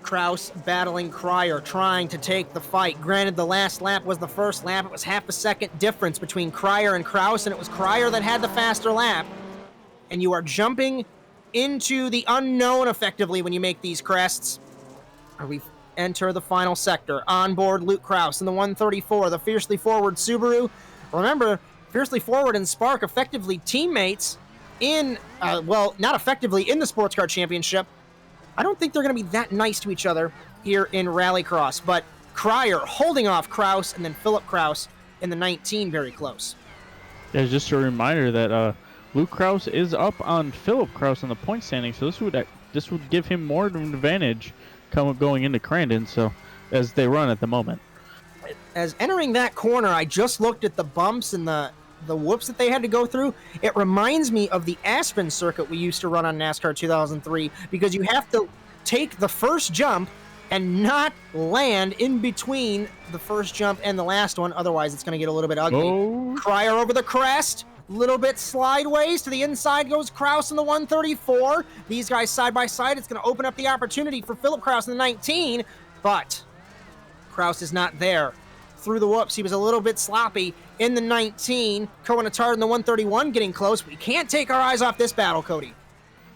Kraus battling Cryer, trying to take the fight. Granted, the last lap was the first lap. It was half a second difference between Cryer and Kraus, and it was Cryer that had the faster lap. And you are jumping into the unknown, effectively, when you make these crests. We enter the final sector. On board Luke Kraus in the 134, the Fiercely Forward Subaru. Remember, Fiercely Forward and Spark effectively teammates in, well, not effectively in the Sports Car Championship. I don't think they're going to be that nice to each other here in Rallycross, but Cryer holding off Kraus, and then Philip Kraus in the 19 very close. Yeah, just a reminder that Luke Kraus is up on Philip Kraus in the point standing, so this would give him more of an advantage going into Crandon, so as they run at the moment. As entering that corner, I just looked at the bumps and the whoops that they had to go through. It reminds me of the Aspen circuit we used to run on NASCAR 2003, because you have to take the first jump and not land in between the first jump and the last one. Otherwise, it's going to get a little bit ugly. Oh. Cryer over the crest, a little bit slideways. To the inside goes Kraus in the 134. These guys side by side. It's going to open up the opportunity for Philip Kraus in the 19, but Kraus is not there. Through the whoops, he was a little bit sloppy in the 19. Commentators in the 131 getting close. We can't take our eyes off this battle, Cody.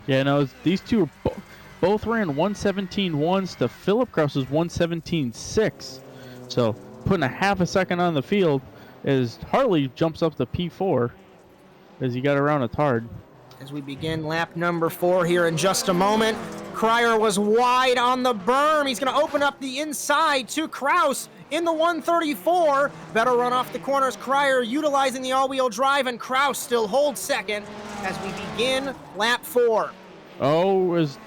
Yeah, no, these two both ran 117.1s to Philip Kraus's 117.6. So putting a half a second on the field as Harley jumps up to P4 as he got around a tard. As we begin lap number 4 here in just a moment. Cryer was wide on the berm. He's going to open up the inside to Kraus in the 134. Better run off the corners. Cryer utilizing the all-wheel drive, and Kraus still holds second as we begin lap 4. Oh, as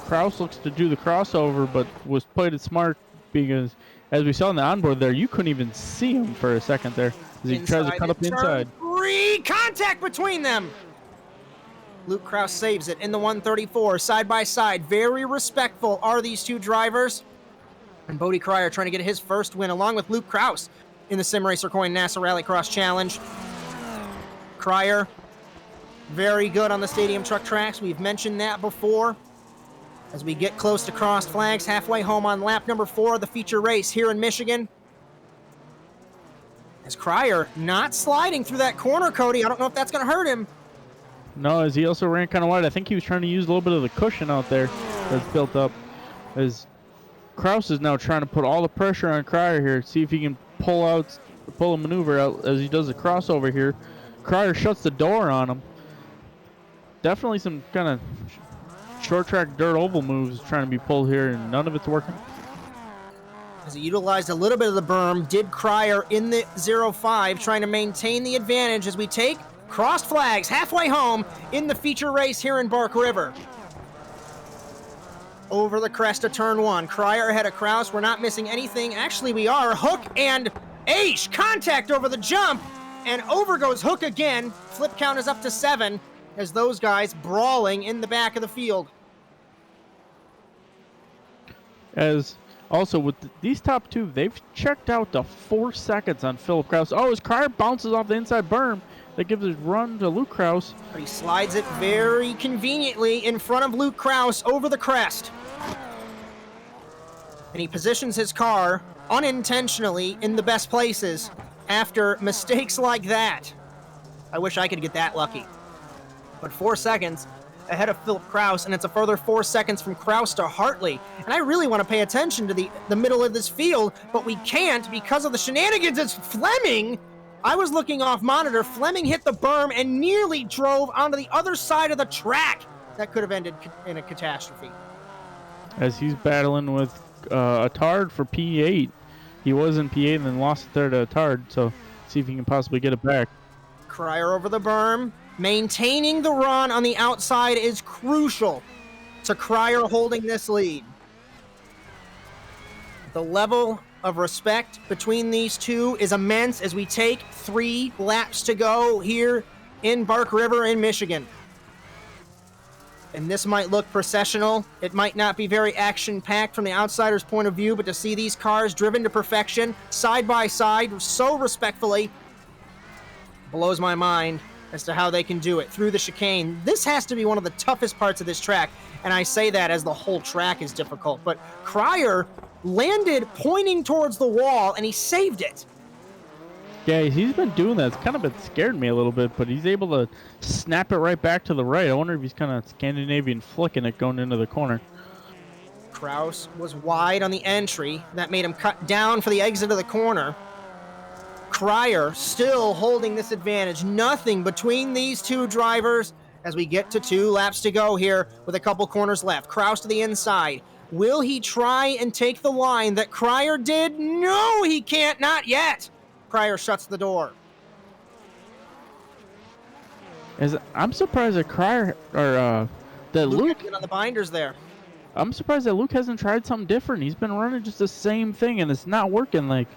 Kraus looks to do the crossover, but was played it smart because, as we saw in the onboard there, you couldn't even see him for a second there as he tries to cut up the inside. 3 contact between them. Luke Kraus saves it in the 134, side by side. Very respectful are these two drivers. And Bodie Cryer trying to get his first win along with Luke Kraus in the Simracer Coin NASA Rallycross Challenge. Cryer, very good on the stadium truck tracks. We've mentioned that before. As we get close to crossed flags, halfway home on lap number 4 of the feature race here in Michigan. As Cryer not sliding through that corner, Cody. I don't know if that's going to hurt him. No, as he also ran kind of wide. I think he was trying to use a little bit of the cushion out there that's built up. As Kraus is now trying to put all the pressure on Cryer here, see if he can pull a maneuver out as he does the crossover here. Cryer shuts the door on him. Definitely some kind of short track dirt oval moves trying to be pulled here, and none of it's working. As he utilized a little bit of the berm, did Cryer in the 05, trying to maintain the advantage as we take crossed flags halfway home in the feature race here in Bark River. Over the crest of turn 1, Cryer ahead of Kraus. We're not missing anything. Actually, we are. Hook and Aish contact over the jump, and over goes Hook again. Flip count is up to 7 as those guys brawling in the back of the field. As also with these top two, they've checked out to 4 seconds on Philip Kraus. Oh, as Cryer bounces off the inside berm, that gives his run to Luke Kraus. But he slides it very conveniently in front of Luke Kraus over the crest. And he positions his car unintentionally in the best places after mistakes like that. I wish I could get that lucky. But 4 seconds ahead of Philip Kraus, and it's a further 4 seconds from Kraus to Hartley. And I really want to pay attention to the middle of this field, but we can't because of the shenanigans. It's Fleming. I was looking off monitor. Fleming hit the berm and nearly drove onto the other side of the track. That could have ended in a catastrophe. As he's battling with a tard for P8. He was in P8 and then lost it there to a tard, so see if he can possibly get it back. Cryer over the berm. Maintaining the run on the outside is crucial to Cryer holding this lead. The level of respect between these two is immense as we take 3 laps to go here in Bark River in Michigan. And this might look processional. It might not be very action-packed from the outsider's point of view, but to see these cars driven to perfection, side by side, so respectfully, blows my mind. as to how they can do it through the chicane. This has to be one of the toughest parts of this track, and I say that as the whole track is difficult. But Cryer landed pointing towards the wall, and he saved it. Yeah, he's been doing that. It's kind of been scared me a little bit, but he's able to snap it right back to the right. I wonder if he's kind of Scandinavian flicking it going into the corner. Kraus was wide on the entry. That made him cut down for the exit of the corner. Cryer still holding this advantage. Nothing between these two drivers as we get to 2 laps to go here with a couple corners left. Kraus to the inside. Will he try and take the line that Cryer did? No, he can't. Not yet. Cryer shuts the door. I'm surprised that Cryer or that Luke on the binders there. I'm surprised that Luke hasn't tried something different. He's been running just the same thing, and it's not working. Like,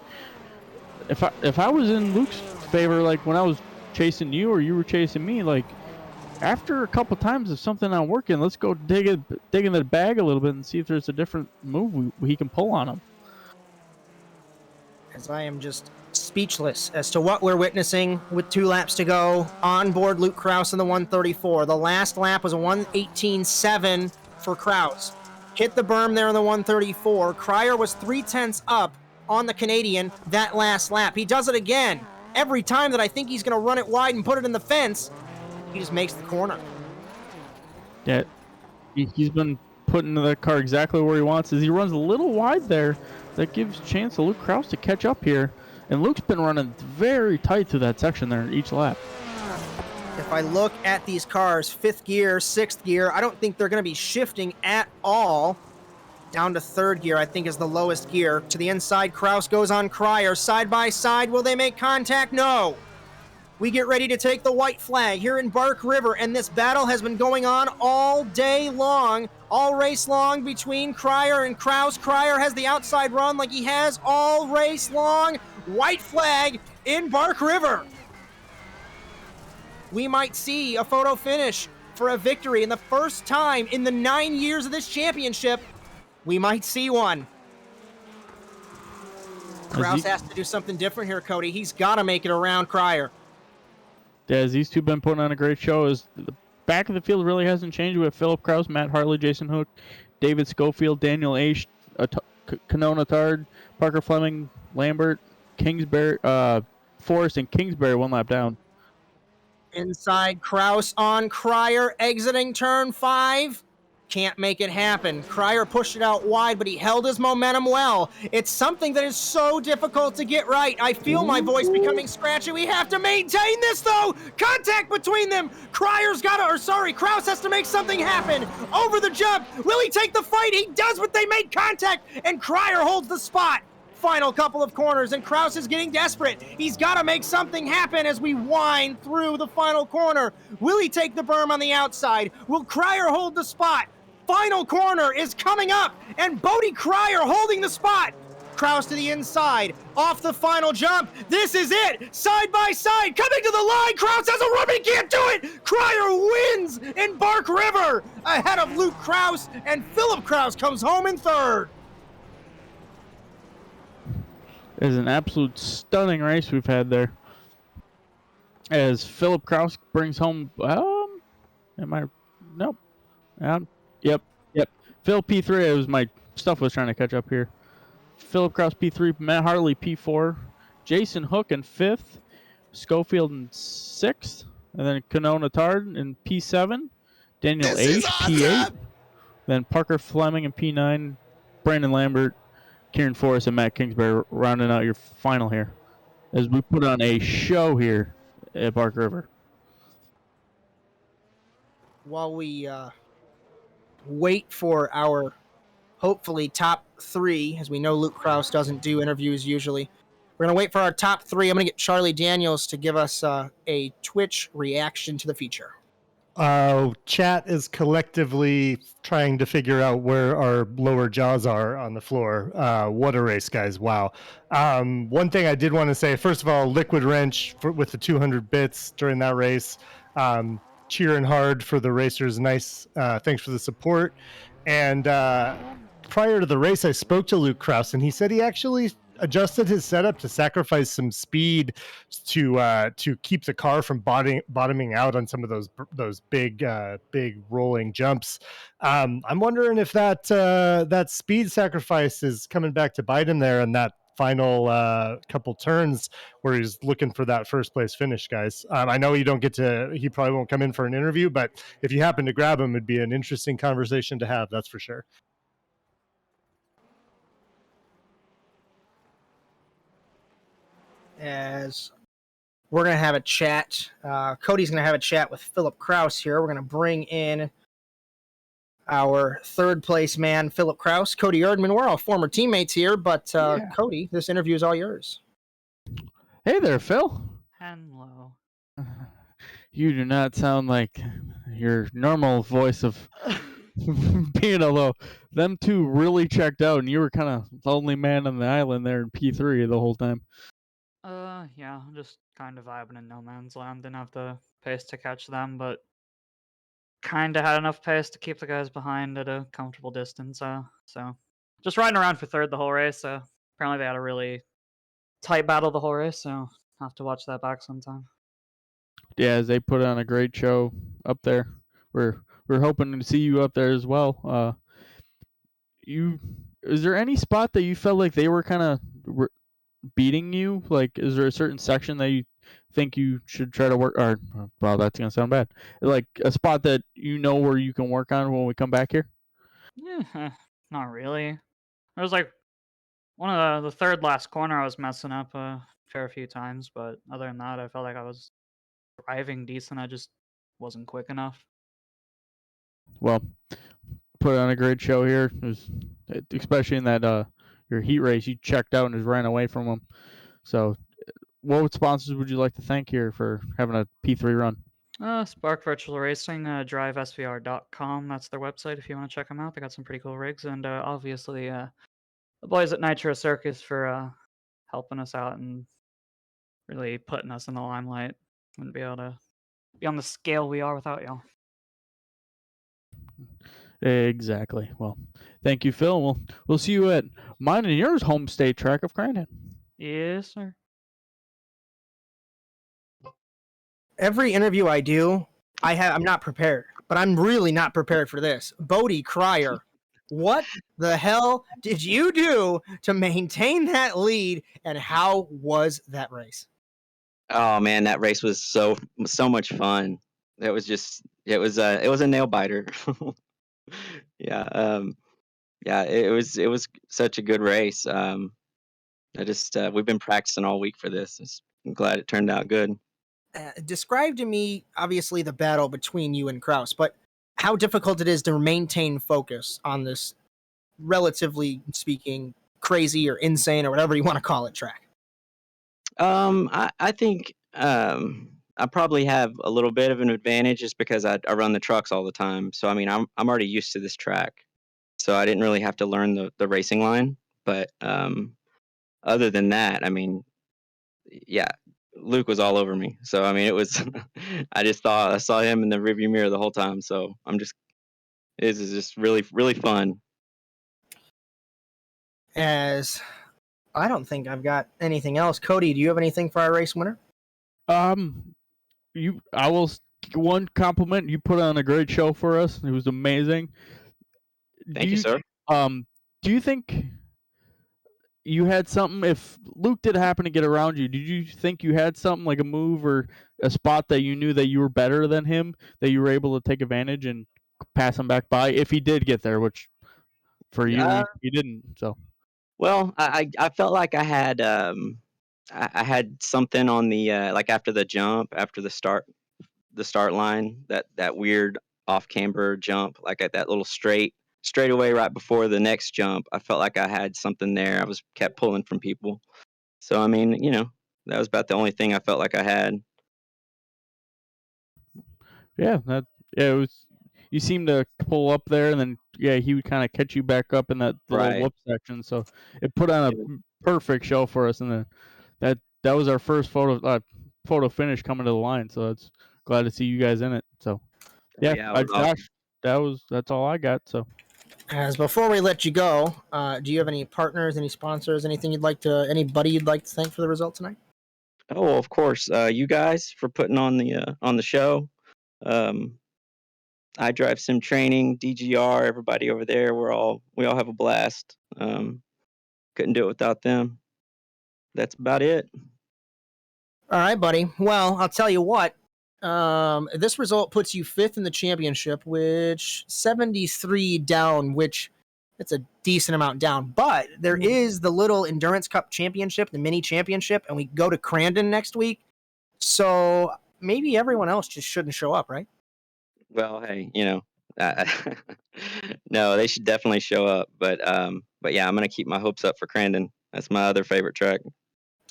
if I was in Luke's favor, like when I was chasing you or you were chasing me, like after a couple times, if something not working, let's go dig in the bag a little bit and see if there's a different move he can pull on him. As I am just speechless as to what we're witnessing with 2 laps to go. On board Luke Kraus in the 134. The last lap was a 1:18.7 for Kraus. Hit the berm there in the 134. Cryer was 0.3 up on the Canadian that last lap. He does it again. Every time that I think he's going to run it wide and put it in the fence, he just makes the corner. Yeah, he's been putting the car exactly where he wants. As he runs a little wide there, that gives a chance to Luke Kraus to catch up here. And Luke's been running very tight through that section there each lap. If I look at these cars, 5th gear, 6th gear, I don't think they're going to be shifting at all. Down to 3rd gear, I think, is the lowest gear. To the inside, Kraus goes on Cryer. Side by side, will they make contact? No. We get ready to take the white flag here in Bark River, and this battle has been going on all day long, all race long between Cryer and Kraus. Cryer has the outside run like he has all race long. White flag in Bark River. We might see a photo finish for a victory. In the first time in the 9 years of this championship, we might see one. Kraus has to do something different here, Cody. He's got to make it around Cryer. Yeah, these two been putting on a great show. As the back of the field really hasn't changed. We have Philip Kraus, Matt Hartley, Jason Hook, David Schofield, Daniel Aish, Kanona Tard, Parker Fleming, Lambert, Kingsbury, Forrest, and Kingsbury 1 lap down. Inside, Kraus on Cryer, exiting turn 5. Can't make it happen. Cryer pushed it out wide, but he held his momentum well. It's something that is so difficult to get right. I feel my voice becoming scratchy. We have to maintain this, though. Contact between them. Kraus has to make something happen. Over the jump. Will he take the fight? He does, but they make contact, and Cryer holds the spot. Final couple of corners, and Kraus is getting desperate. He's got to make something happen as we wind through the final corner. Will he take the berm on the outside? Will Cryer hold the spot? Final corner is coming up, and Bodie Cryer holding the spot. Kraus to the inside, off the final jump. This is it, side by side, coming to the line. Kraus has a run, but he can't do it. Cryer wins in Bark River, ahead of Luke Kraus, and Philip Kraus comes home in 3rd. It is an absolute stunning race we've had there. As Philip Kraus brings home, Yep. Phil P3, it was my stuff was trying to catch up here. Philip Kraus P3, Matt Hartley P4, Jason Hook in 5th, Schofield in 6th, and then Kanona Tard in P7, Daniel H, P8, then Parker Fleming in P9, Brandon Lambert, Kieran Forrest, and Matt Kingsbury rounding out your final here as we put on a show here at Bark River. While we wait for our hopefully top 3, as we know Luke Kraus doesn't do interviews usually, we're going to wait for our top 3. I'm going to get Charlie Daniels to give us a Twitch reaction to the feature. Chat is collectively trying to figure out where our lower jaws are on the floor. What a race, guys. Wow. One thing I did want to say, first of all, Liquid Wrench with the 200 bits during that race. Cheering hard for the racers. Nice. Thanks for the support. And prior to the race, I spoke to Luke Kraus, and he said he actually adjusted his setup to sacrifice some speed to keep the car from bottoming out on some of those big rolling jumps. I'm wondering if that speed sacrifice is coming back to bite him there in that final couple turns where he's looking for that first place finish, guys. I know he probably won't come in for an interview, but if you happen to grab him, it'd be an interesting conversation to have, that's for sure. As we're going to have a chat, Cody's going to have a chat with Philip Kraus here. We're going to bring in our third place man, Philip Kraus. Cody Erdmann, we're all former teammates here, but Cody, this interview is all yours. Hey there, Phil. Hello. You do not sound like your normal voice of being alone. Them two really checked out, and you were kind of the only man on the island there in P3 the whole time. Yeah, just kind of vibing in no man's land. Didn't have the pace to catch them, but kind of had enough pace to keep the guys behind at a comfortable distance. So just riding around for third the whole race. Apparently they had a really tight battle the whole race, so I'll have to watch that back sometime. Yeah, they put on a great show up there. We're hoping to see you up there as well. Is there any spot that you felt like they were kind of beating you? Like, is there a certain section that you think you should try to work? Or, well, that's gonna sound bad. Like a spot that you know where you can work on when we come back here? Yeah, not really. There was like one of the third last corner I was messing up a fair few times, but other than that, I felt like I was driving decent. I just wasn't quick enough. Well, put on a great show here. Especially in that your heat race, you checked out and just ran away from them. So, what sponsors would you like to thank here for having a P3 run? Spark Virtual Racing, drivesvr.com. That's their website if you want to check them out. They got some pretty cool rigs, and obviously the boys at Nitro Circus for helping us out and really putting us in the limelight. Wouldn't be able to be on the scale we are without y'all. Exactly. Well, thank you, Phil. We'll see you at mine and yours home state track of Crandon. Yes, sir. Every interview I do, I'm not prepared, but I'm really not prepared for this. Bodie Cryer, what the hell did you do to maintain that lead, and how was that race? Oh man, that race was so much fun. It was a nail biter. Yeah, it was such a good race. We've been practicing all week for this. I'm glad it turned out good. Describe to me, obviously, the battle between you and Kraus, but how difficult it is to maintain focus on this, relatively speaking, crazy or insane or whatever you want to call it track. I think I probably have a little bit of an advantage just because I run the trucks all the time. So I mean, I'm already used to this track, so I didn't really have to learn the racing line. But other than that, I mean, yeah, Luke was all over me. So I mean, it was I saw him in the rearview mirror the whole time. So it is just really, really fun. As I don't think I've got anything else. Cody, do you have anything for our race winner? I will one compliment. You put on a great show for us. It was amazing. Thank you, sir. Do you think you had something? If Luke did happen to get around you, did you think you had something like a move or a spot that you knew that you were better than him, that you were able to take advantage and pass him back by if he did get there? Which for you, he didn't. So. Well, I felt like I had I had something on the like after the jump, after the start line, that weird off camber jump, like at that little straightaway right before the next jump. I felt like I had something there. I kept pulling from people. So I mean, that was about the only thing I felt like I had. Yeah, it was. You seemed to pull up there, and then he would kind of catch you back up in that little whoop section. So it put on a perfect show for us, and then that was our first photo finish coming to the line. So it's glad to see you guys in it. So Josh, that's all I got. So As before we let you go, do you have any partners, any sponsors, anybody you'd like to thank for the result tonight? Oh, of course. You guys for putting on the show. iDrive Sim Training, DGR, everybody over there. We all have a blast. Couldn't do it without them. That's about it. All right, buddy. Well, I'll tell you what. This result puts you 5th in the championship, which 73 down, which it's a decent amount down. But there is the little Endurance Cup Championship, the mini championship, and we go to Crandon next week. So maybe everyone else just shouldn't show up, right? Well, hey, no, they should definitely show up. But yeah, I'm gonna keep my hopes up for Crandon. That's my other favorite track.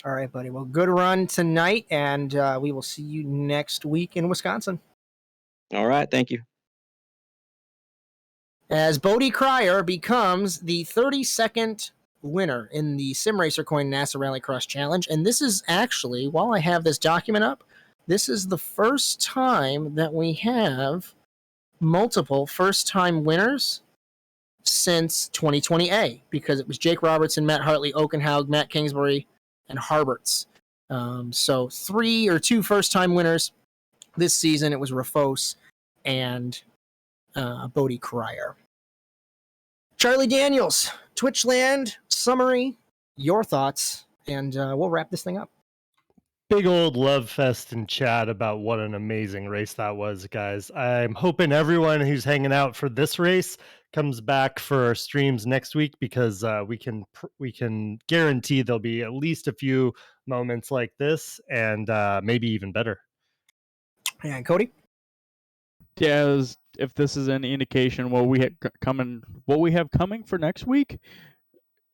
All right, buddy. Well, good run tonight, and we will see you next week in Wisconsin. All right, thank you. As Bodie Cryer becomes the 32nd winner in the Simracer Coin NASA Rallycross Challenge, and this is actually, while I have this document up, this is the first time that we have multiple first-time winners since 2020A, because it was Jake Robertson, Matt Hartley, Okenhaug, Matt Kingsbury, and Harberts. So 2 first-time winners this season. It was Rafos and Bodie Cryer. Charley Daniels, Twitchland summary, your thoughts, and we'll wrap this thing up. Big old love fest in chat about what an amazing race that was, guys. I'm hoping everyone who's hanging out for this race comes back for our streams next week, because we can guarantee there'll be at least a few moments like this, and maybe even better. And Cody? Yeah, if this is any indication what we have coming for next week,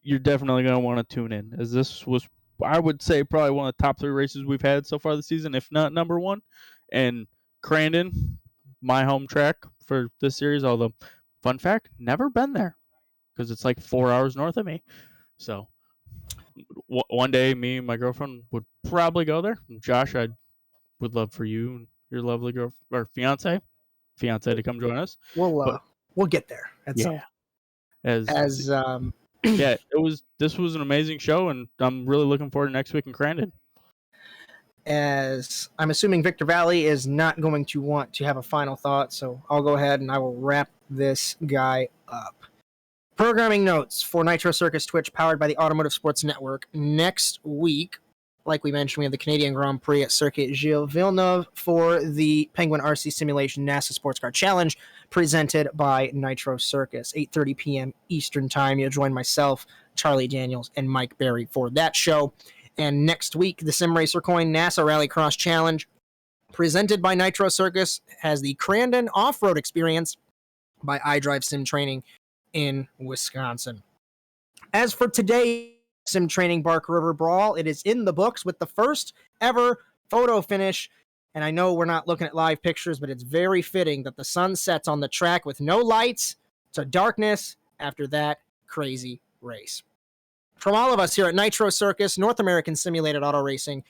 you're definitely going to want to tune in, as this was, I would say, probably one of the top 3 races we've had so far this season, if not number 1. And Crandon, my home track for this series, although, fun fact, never been there, because it's like 4 hours north of me. So one day, me and my girlfriend would probably go there. Josh, I would love for you and your lovely girl or fiance to come join us. We'll get there. Yeah, this was an amazing show, and I'm really looking forward to next week in Crandon. As I'm assuming Victor Vallee is not going to want to have a final thought, so I'll go ahead and I will wrap this guy up. Programming notes for Nitro Circus Twitch, powered by the Automotive Sports Network. Next week, like we mentioned, we have the Canadian Grand Prix at Circuit Gilles Villeneuve for the Penguin RC Simulation NASA Sports Car Challenge, presented by Nitro Circus. 8:30 p.m. Eastern Time. You'll join myself, Charley Daniels, and Mike Berry for that show. And next week, the Simracer Coin NASA Rallycross Challenge, presented by Nitro Circus, has the Crandon Off-Road Experience by iDrive Sim Training in Wisconsin. As for today, Sim Training Bark River Brawl, it is in the books with the first ever photo finish. And I know we're not looking at live pictures, but it's very fitting that the sun sets on the track with no lights to darkness after that crazy race. From all of us here at Nitro Circus, North American Simulated Auto Racing,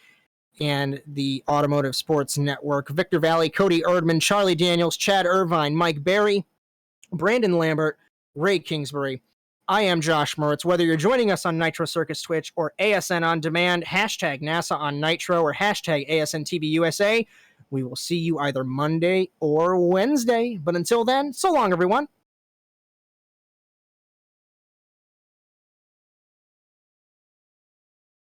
and the Automotive Sports Network, Victor Vallee, Cody Erdmann, Charley Daniels, Chad Irvine, Mike Berry, Brandon Lambert, Ray Kingsbury, I am Josh Mertz. Whether you're joining us on Nitro Circus Twitch or ASN On Demand, hashtag NASA on Nitro, or hashtag ASNTBUSA, we will see you either Monday or Wednesday. But until then, so long, everyone.